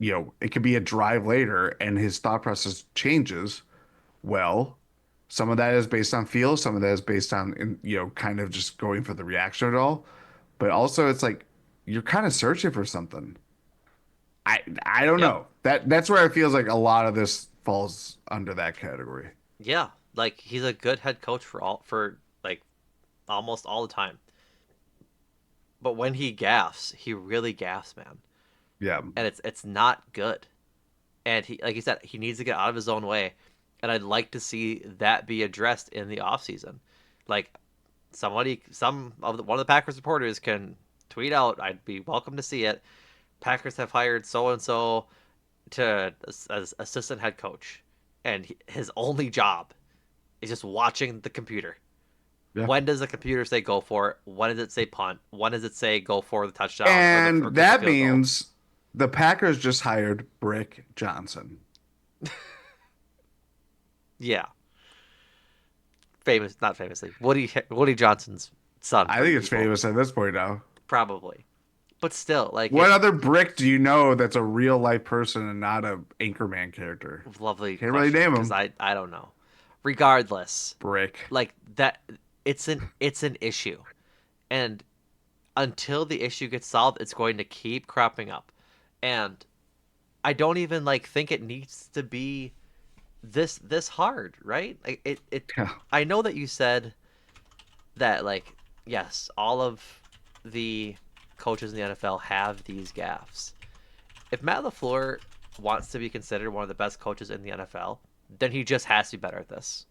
it could be a drive later and his thought process changes. Well, some of that is based on feel, some of that is based on kind of just going for the reaction at all. But also it's like you're kind of searching for something. I don't yep know. That's where it feels like a lot of this falls under that category. yeah. Like he's a good head coach for like almost all the time. But when he gaffs, he really gaffs, man. Yeah. And it's not good. And he like he said, he needs to get out of his own way. And I'd like to see that be addressed in the offseason. Like one of the Packers reporters can tweet out, I'd be welcome to see it. Packers have hired so and so to as assistant head coach, and his only job is just watching the computer. Yeah. When does the computer say go for it? When does it say punt? When does it say go for the touchdown or And kick the that field goal? means the Packers just hired Brick Johnson. Yeah, famous, not famously, Woody Johnson's son I for you think it's people, famous at this point now. probably, but still, like What it. other Brick do you know that's a real life person and not a Anchorman character? Lovely Can't really question name because him. I don't know. Regardless, Brick. like that, it's an issue, and until the issue gets solved, it's going to keep cropping up, and I don't even like think it needs to be this hard, right? Like it. Yeah. I know that you said that like yes, all of the coaches in the NFL have these gaffes. If Matt LaFleur wants to be considered one of the best coaches in the NFL, then he just has to be better at this.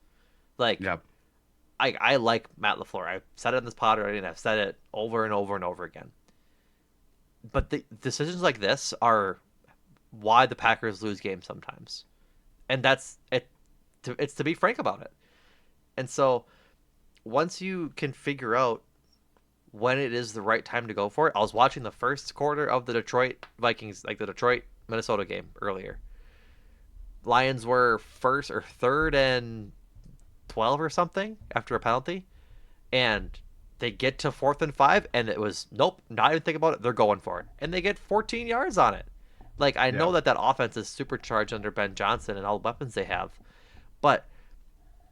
Like Yep. I like Matt LaFleur. I've said it in this pod already, and I've said it over and over and over again. But the decisions like this are why the Packers lose games sometimes, and that's it. It's to be frank about it. And so once you can figure out when it is the right time to go for it, I was watching the first quarter of the Detroit Vikings, like the Detroit Minnesota game earlier. Lions were first or third and 12 or something after a penalty, and they get to 4th and 5, and it was nope, not even think about it. They're going for it, and they get 14 yards on it. Like I know Yeah. that offense is supercharged under Ben Johnson and all the weapons they have, but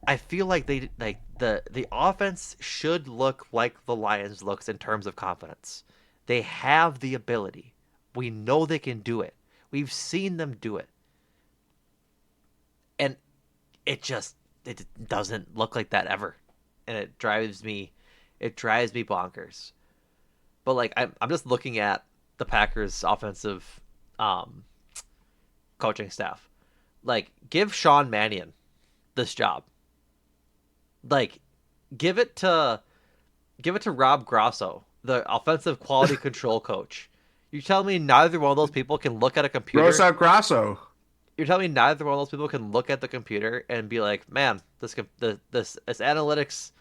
I feel like they like the offense should look like the Lions looks in terms of confidence. They have the ability. We know they can do it. We've seen them do it, and it doesn't look like that ever, and it drives me bonkers. But like I'm just looking at the Packers offensive um coaching staff. Like give Sean Mannion this job. Like give it to Rob Grosso, the offensive quality control coach. You tell me neither one of those people can look at a Gross computer. out Grasso. You're telling me neither one of those people can look at the computer and be like, "Man, this analytics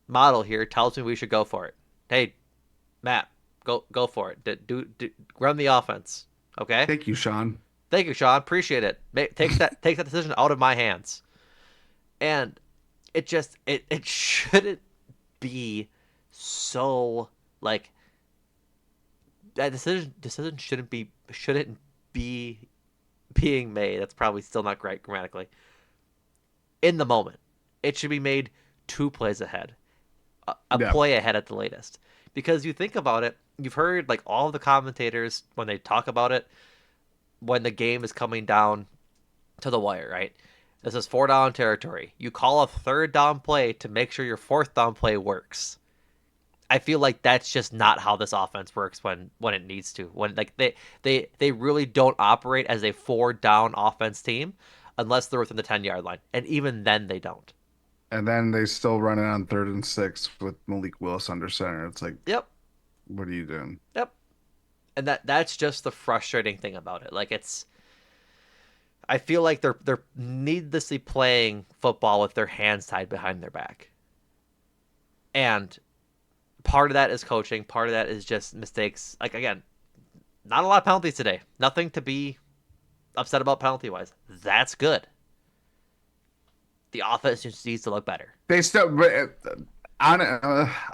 model here tells me we should go for it." Hey, Matt, go for it. Run the offense. Okay. Thank you, Sean. Thank you, Sean. Appreciate it. Take that decision out of my hands. And it shouldn't be so like that decision shouldn't be being made. That's probably still not right grammatically. In the moment, it should be made 2 plays ahead, a Yeah. play ahead at the latest. Because you think about it, you've heard like all of the commentators when they talk about it when the game is coming down to the wire, right? This is 4 down territory. You call a 3rd down play to make sure your 4th down play works. I feel like that's just not how this offense works when it needs to. When like they really don't operate as a 4 down offense team unless they're within the 10-yard line, and even then they don't. And then they still run it on 3rd and 6 with Malik Willis under center. It's like, Yep, what are you doing? yep. And that's just the frustrating thing about it. Like I feel like they're needlessly playing football with their hands tied behind their back, and part of that is coaching. Part of that is just mistakes. Like again, not a lot of penalties today. Nothing to be upset about penalty wise. That's good. The offense just needs to look better. They still, but on,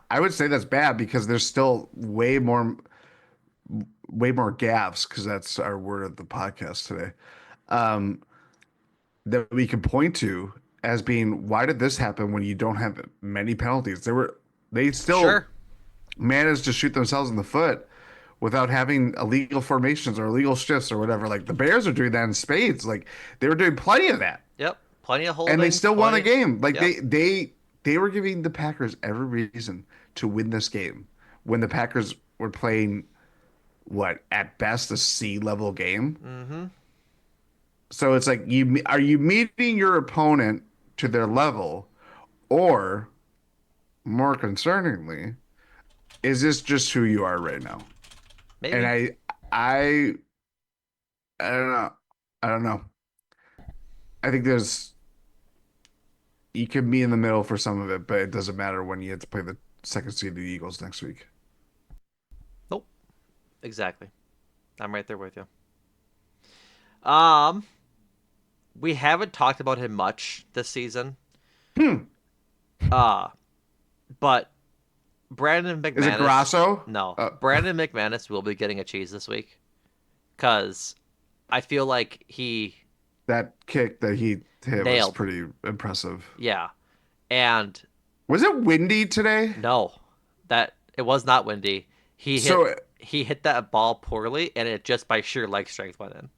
I would say that's bad because there's still way more gaffes because that's our word of the podcast today. Um, that we can point to as being why did this happen when you don't have many penalties? They still Sure. managed to shoot themselves in the foot without having illegal formations or illegal shifts or whatever. Like the Bears are doing that in spades. Like they were doing plenty of that, Yep. Plenty of and they holdings. still won the Plenty. game. Like Yep. they were giving the Packers every reason to win this game when the Packers were playing what at best a C level game. Mm-hmm. So it's like you are you meeting your opponent to their level, or more concerningly, is this just who you are right now? And Maybe. I I don't know. I don't know. I think there's you can be in the middle for some of it, but it doesn't matter when you have to play the second seed of the Eagles next week. Nope. Exactly. I'm right there with you. Um, we haven't talked about him much this season. Hmm. Uh, but Brandon Is it McManus, Grasso? no, Brandon McManus will be getting a cheese this week because I feel like he That kick that he hit was nailed. pretty impressive. Yeah, and Was it windy today? no, that it was not windy. He hit So he hit that ball poorly, and it just by sheer leg strength went in.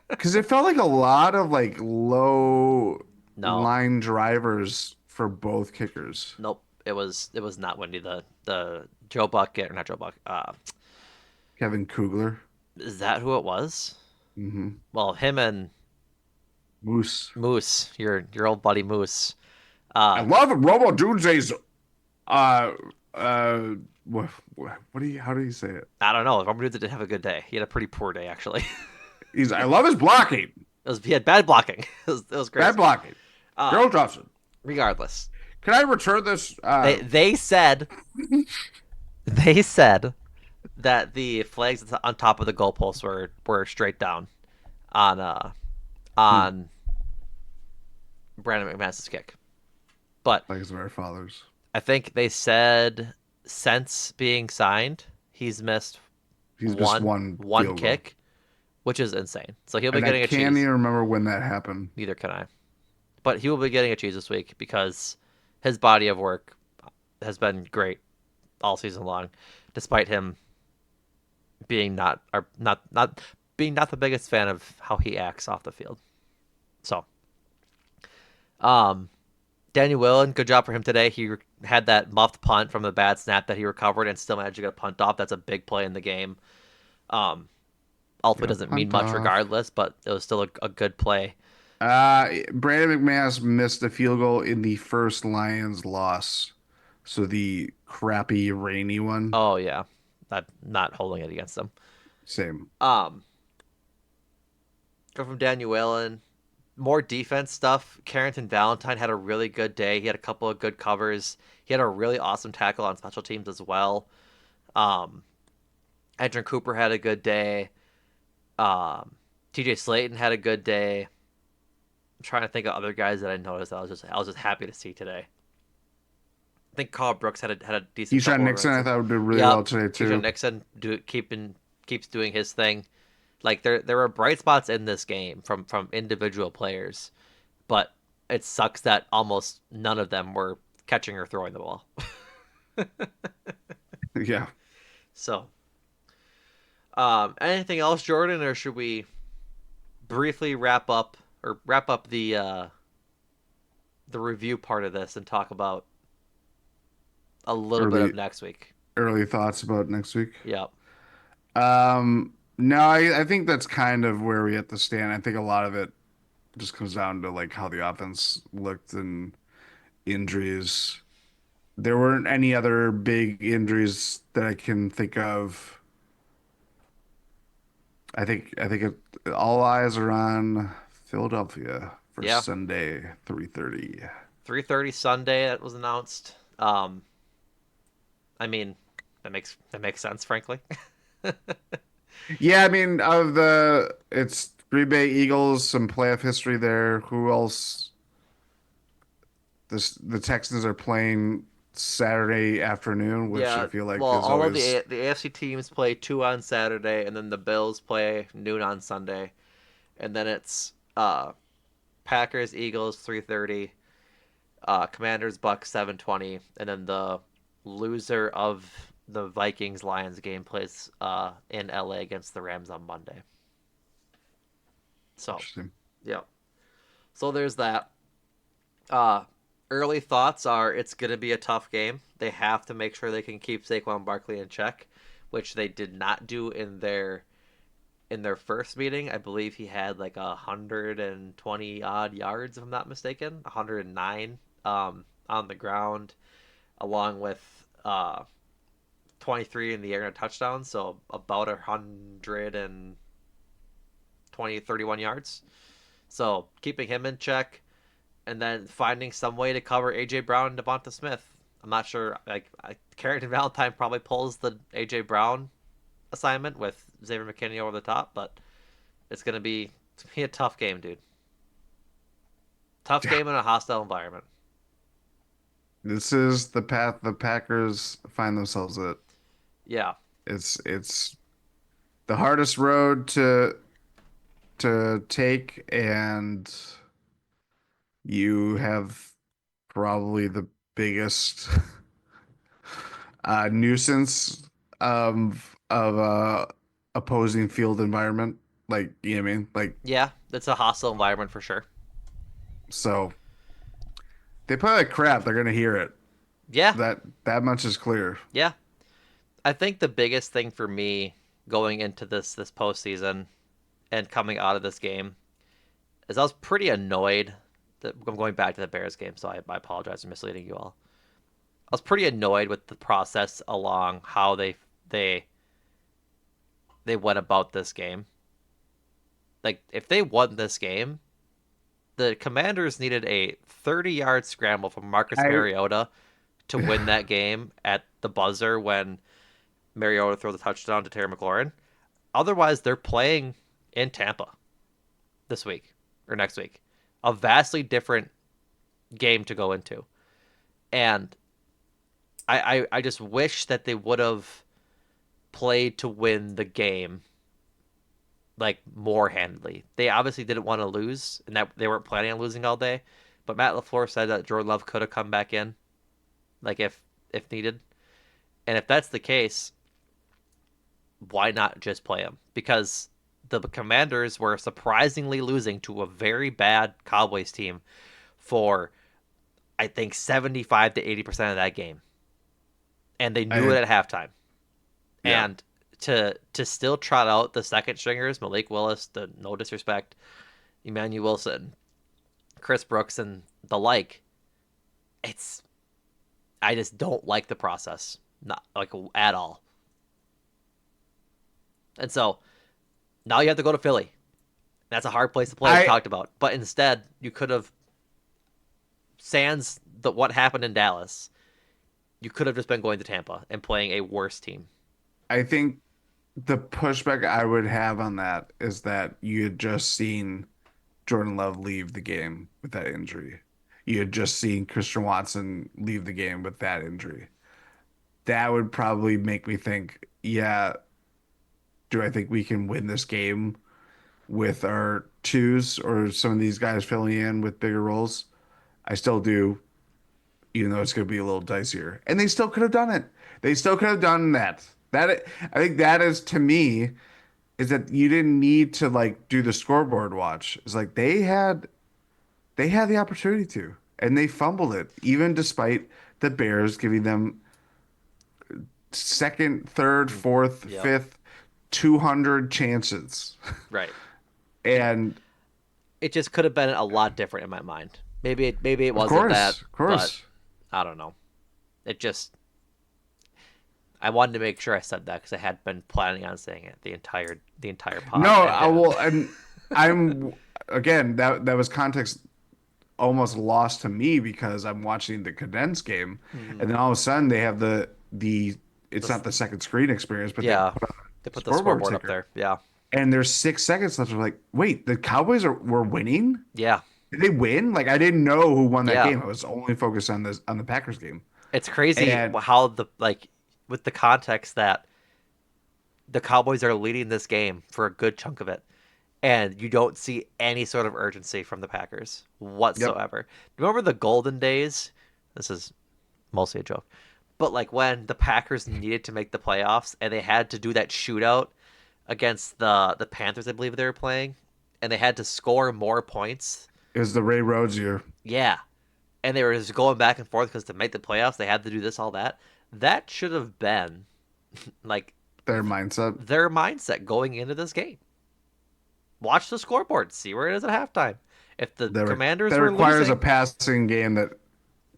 Because it felt like a lot of like low No, line drivers for both kickers. nope. It was not windy. The Joe Buck or not Joe Buck. Kevin Kugler. Is that who it was? Hmm. Well, him and Moose. Moose, your old buddy Moose. I Uh, love Robo Dunze's uh uh what do you how do you say it? I don't know. Robert didn't have a good day. He had a pretty poor day actually. He's I love his blocking. He had bad blocking. It was Bad crazy. blocking. Uh, Gerald Johnson. regardless, Can I return this they said that the flags on top of the goalposts were straight down on Hmm, on Brandon McManus's kick, but like his very fathers. I think they said since being signed, he's missed He's missed one one one field goal. kick, which is insane. So he'll be And I getting a can't cheese. even remember when that happened. Neither can I. But he will be getting a cheese this week because his body of work has been great all season long, despite him being not being not the biggest fan of how he acts off the field. So, um, Daniel Whelan, good job for him today. He had that muffed punt from the bad snap that he recovered and still managed to get a punt off. That's a big play in the game. Um, ultimately Yeah, doesn't mean punt much off. regardless, but it was still a good play. Brandon McManus missed a field goal in the first Lions loss. So the crappy rainy one. Oh yeah, not holding it against them. Same. Um, go from Daniel Whelan. More defense stuff. Carrington Valentine had a really good day. He had a couple of good covers. He had a really awesome tackle on special teams as well. Um, Edrin Cooper had a good day. TJ Slayton had a good day. I'm trying to think of other guys that I noticed. I was just happy to see today. I think Carl Brooks had a decent Keyshawn couple of Nixon, runs. I thought would do really well Yep. today Keyshawn too. Nixon keeps doing his thing. Like there were bright spots in this game from individual players, but it sucks that almost none of them were catching or throwing the ball. Yeah. So, anything else, Jordan, or should we briefly wrap up the review part of this and talk about a little bit Early of next week? early thoughts about next week. Yep. No, I think that's kind of where we have to stand. I think a lot of it just comes down to like how the offense looked and injuries. There weren't any other big injuries that I can think of. All eyes are on Philadelphia for Yeah. Sunday, 3:30. 3:30 Sunday that was announced. I mean, that makes sense, frankly. Yeah, I mean, it's Green Bay Eagles, some playoff history there. Who else? The Texans are playing Saturday afternoon, which I Yeah. feel Well, like is all of always the AFC teams play two on Saturday, and then the Bills play noon on Sunday, and then it's Packers Eagles 3:30, Commanders Bucks 7:20, and then the loser of the Vikings Lions game plays in LA against the Rams on Monday. So, interesting. yeah. So there's that. Uh, early thoughts are it's going to be a tough game. They have to make sure they can keep Saquon Barkley in check, which they did not do in their first meeting. I believe he had like 120 odd yards, if I'm not mistaken, 109 on the ground, along with 23 in the air and a touchdown. So about 120, 31 yards. So keeping him in check, and then finding some way to cover AJ Brown and Devonta Smith. I'm not sure. Like Carrington Valentine probably pulls the AJ Brown assignment with Xavier McKinney over the top, but it's gonna be a tough game, dude. Tough Yeah, game in a hostile environment. this is the path the Packers find themselves at. Yeah, It's the hardest road to take, and you have probably the biggest nuisance of opposing field environment. Like, you know what I mean? Like, Yeah, it's a hostile environment for sure. so they play like crap, they're gonna hear it. Yeah, That much is clear. yeah. I think the biggest thing for me going into this postseason and coming out of this game is I was pretty annoyed that I'm going back to the Bears game, so I apologize for misleading you all. I was pretty annoyed with the process along how they they went about this game. Like if they won this game, the Commanders needed a 30-yard scramble from Marcus I Mariota to win that game at the buzzer when Mariota throws a touchdown to Terry McLaurin. Otherwise, they're playing in Tampa this week or next week. A vastly different game to go into. And I just wish that they would have played to win the game like more handedly. They obviously didn't want to lose and that they weren't planning on losing all day. But Matt LaFleur said that Jordan Love could have come back in, like if needed. And if that's the case, why not just play him? Because the Commanders were surprisingly losing to a very bad Cowboys team for I think 75 to 80% of that game. And they knew it I at halftime. yeah. And to still trot out the second stringers, Malik Willis, the no disrespect, Emmanuel Wilson, Chris Brooks and the like, it's I just don't like the process. Not like at all. And so now you have to go to Philly. That's a hard place to play, as we I talked about. But instead, you could have sans the what happened in Dallas. You could have just been going to Tampa and playing a worse team. I think the pushback I would have on that is that you had just seen Jordan Love leave the game with that injury. You had just seen Christian Watson leave the game with that injury. That would probably make me think, yeah, do I think we can win this game with our twos or some of these guys filling in with bigger roles? I still do, even though it's going to be a little dicier. And they still could have done it. They still could have done that. I think that is to me is that you didn't need to like do the scoreboard watch. It's like they had the opportunity to, and they fumbled it, even despite the Bears giving them second, third, fourth, Yep. fifth, 200 chances. Right. And And it just could have been a lot different in my mind. Maybe it wasn't that, of but course. I don't know. It just I wanted to make sure I said that because I had been planning on saying it the entire No, pod and I didn't. will, and I'm again that was context almost lost to me because I'm watching the condensed game, Mm. and then all of a sudden they have the it's This, not the second screen experience, but they yeah, put on they a put the scoreboard scoreboard up ticker, there. Yeah, and there's 6 seconds left. We're like, wait, the Cowboys were winning? yeah, Did they win? Like I didn't know who won that yeah. game. I was only focused on the Packers game, It's crazy and how the like with the context that the Cowboys are leading this game for a good chunk of it, and you don't see any sort of urgency from the Packers yep, whatsoever. Remember the golden days? This is mostly a joke. But like when the Packers needed to make the playoffs and they had to do that shootout against the Panthers, I believe they were playing, and they had to score more points. it was the Ray Rhodes year. Yeah. And they were just going back and forth because to make the playoffs they had to do this, all that. That should have been like Their mindset. their mindset going into this game. Watch the scoreboard, see where it is at halftime. If the That Commanders were requires a losing, passing game that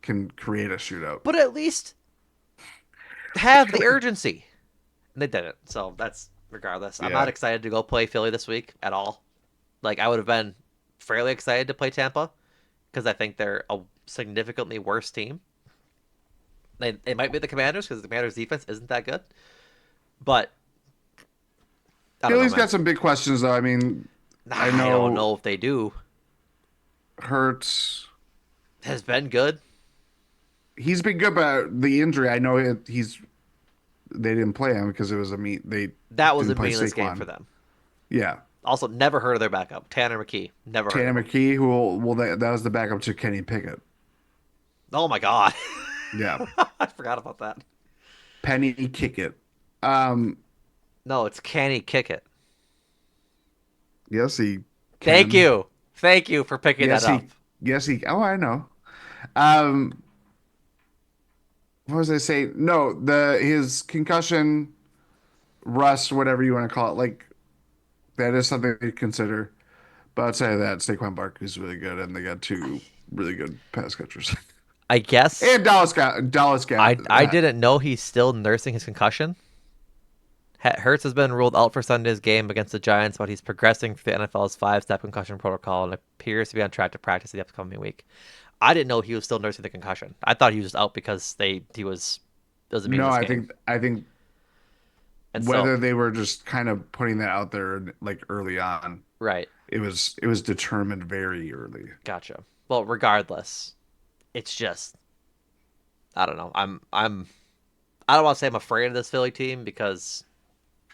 can create a shootout. but at least have the urgency. And they didn't. So that's regardless. I'm not Yeah. excited to go play Philly this week at all. Like I would have been fairly excited to play Tampa because I think they're a significantly worse team. They might be the Commanders because the Commanders' defense isn't that good. But I don't know, Philly's man. got some big questions though. I mean, I I don't know know if they do. Hurts. Has been good. He's been good, but the injury. I know he's. They didn't play him because it was a meet. They That was didn't a play meaningless game for Saquon. them. Yeah, Also, never heard of their backup, Tanner McKee. Never heard of Tanner him. McKee, who well that was the backup to Kenny Pickett. Oh my god, Yeah, I forgot about that. Penny Kickett. Um, No, it's can he kick it? Yes, he Thank can. you. Thank you for picking that Yes, up. he. Yes, he. Oh, I know. Um, what was I saying? No, the his concussion, rust, whatever you want to call it, like that is something to consider. But outside of that, Saquon Barkley's really good, and they got two really good pass catchers. I guess And Dallas got I didn't know he's still nursing his concussion. Hurts has been ruled out for Sunday's game against the Giants, but he's progressing through the NFL's five-step concussion protocol and appears to be on track to practice the upcoming week. I didn't know he was still nursing the concussion. I thought he was just out because he was it was a no, meaningless I game, think I think and so whether they were just kind of putting that out there like early on, right, it was determined very early. gotcha. Well, regardless, it's just I don't know. I don't want to say I'm afraid of this Philly team because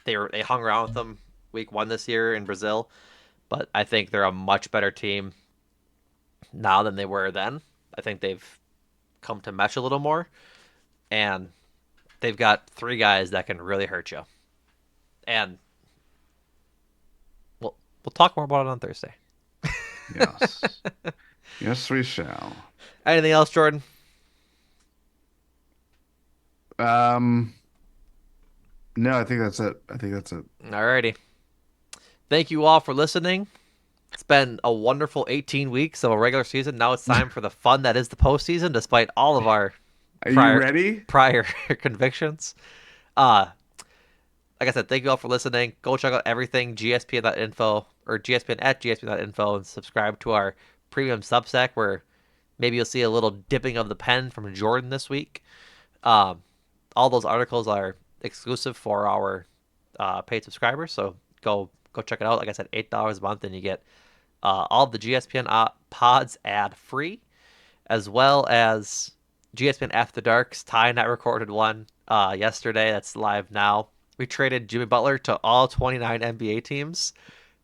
they hung around with them week one this year in Brazil, but I think they're a much better team now than they were then. I think they've come to mesh a little more, and they've got three guys that can really hurt you. And we'll talk more about it on Thursday. Yes. Yes, we shall. Anything else, Jordan? Um, no, I think that's it. I think that's it. Alrighty. Thank you all for listening. It's been a wonderful 18 weeks of a regular season. Now it's time for the fun that is the postseason, despite all of our Are you prior ready? prior convictions. Uh, like I said, thank you all for listening. Go check out everything gspn.info or gspn at gspn.info and subscribe to our premium Substack where maybe you'll see a little dipping of the pen from Jordan this week. Um, all those articles are exclusive for our paid subscribers, so go check it out. Like I said, $8 a month, and you get all of the GSPN pods ad free, as well as GSPN After Dark's Ty and I recorded one yesterday. That's live now. We traded Jimmy Butler to all 29 NBA teams,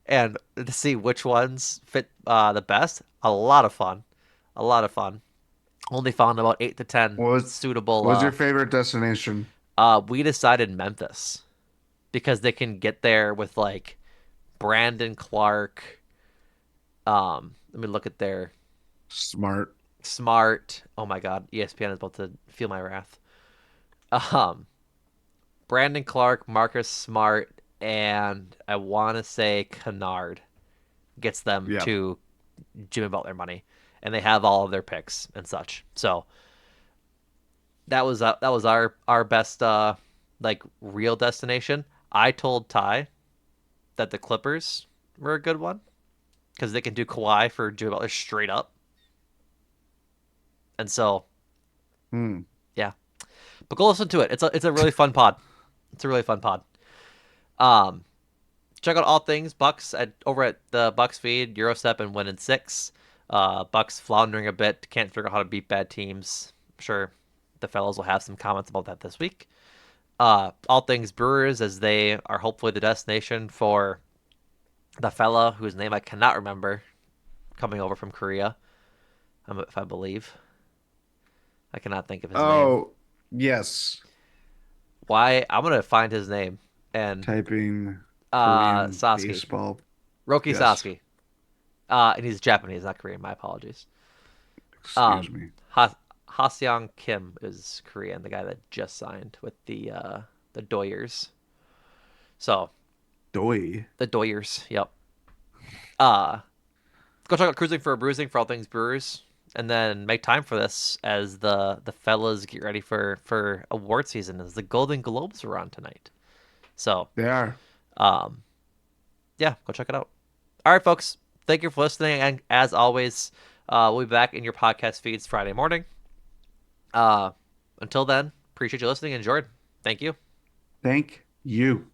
and to see which ones fit the best. A lot of fun. A lot of fun. Only found about 8 to 10 What was suitable. what was your favorite destination? We decided Memphis because they can get there with like Brandon Clark. Let me look at their Smart. Smart. Oh my God, ESPN is about to feel my wrath. Um, Brandon Clark, Marcus Smart, and I want to say Kennard gets them Yeah. to Jimmy Butler money, and they have all of their picks and such. So that was our best like real destination. I told Ty that the Clippers were a good one because they can do Kawhi for Jimmy Butler straight up, and so Hmm. yeah. But go listen to it. It's a really fun pod. It's a really fun pod. Um, check out all things Bucks over at the Bucks feed, Eurostep and Win in Six. Bucks floundering a bit, can't figure out how to beat bad teams. I'm sure the fellows will have some comments about that this week. All things Brewers, as they are hopefully the destination for the fella whose name I cannot remember coming over from Korea, if I believe. I cannot think of his name. Oh, yes. Why? I'm gonna find his name and Typing Korean Sasuke, baseball. Roki Yes. Sasuke. And he's Japanese, not Korean. My apologies. Excuse Um, me. Haseong Kim is Korean, the guy that just signed with the Doyers. So Doi. the Doyers, yep. Uh, go check out Cruising for a Bruising for all things Brewers, and then make time for this as the fellas get ready for award season as the Golden Globes are on tonight. So They are. um, yeah, go check it out. All right, folks. Thank you for listening, and as always, we'll be back in your podcast feeds Friday morning. Uh, until then, appreciate you listening, and Jordan, thank you. Thank you.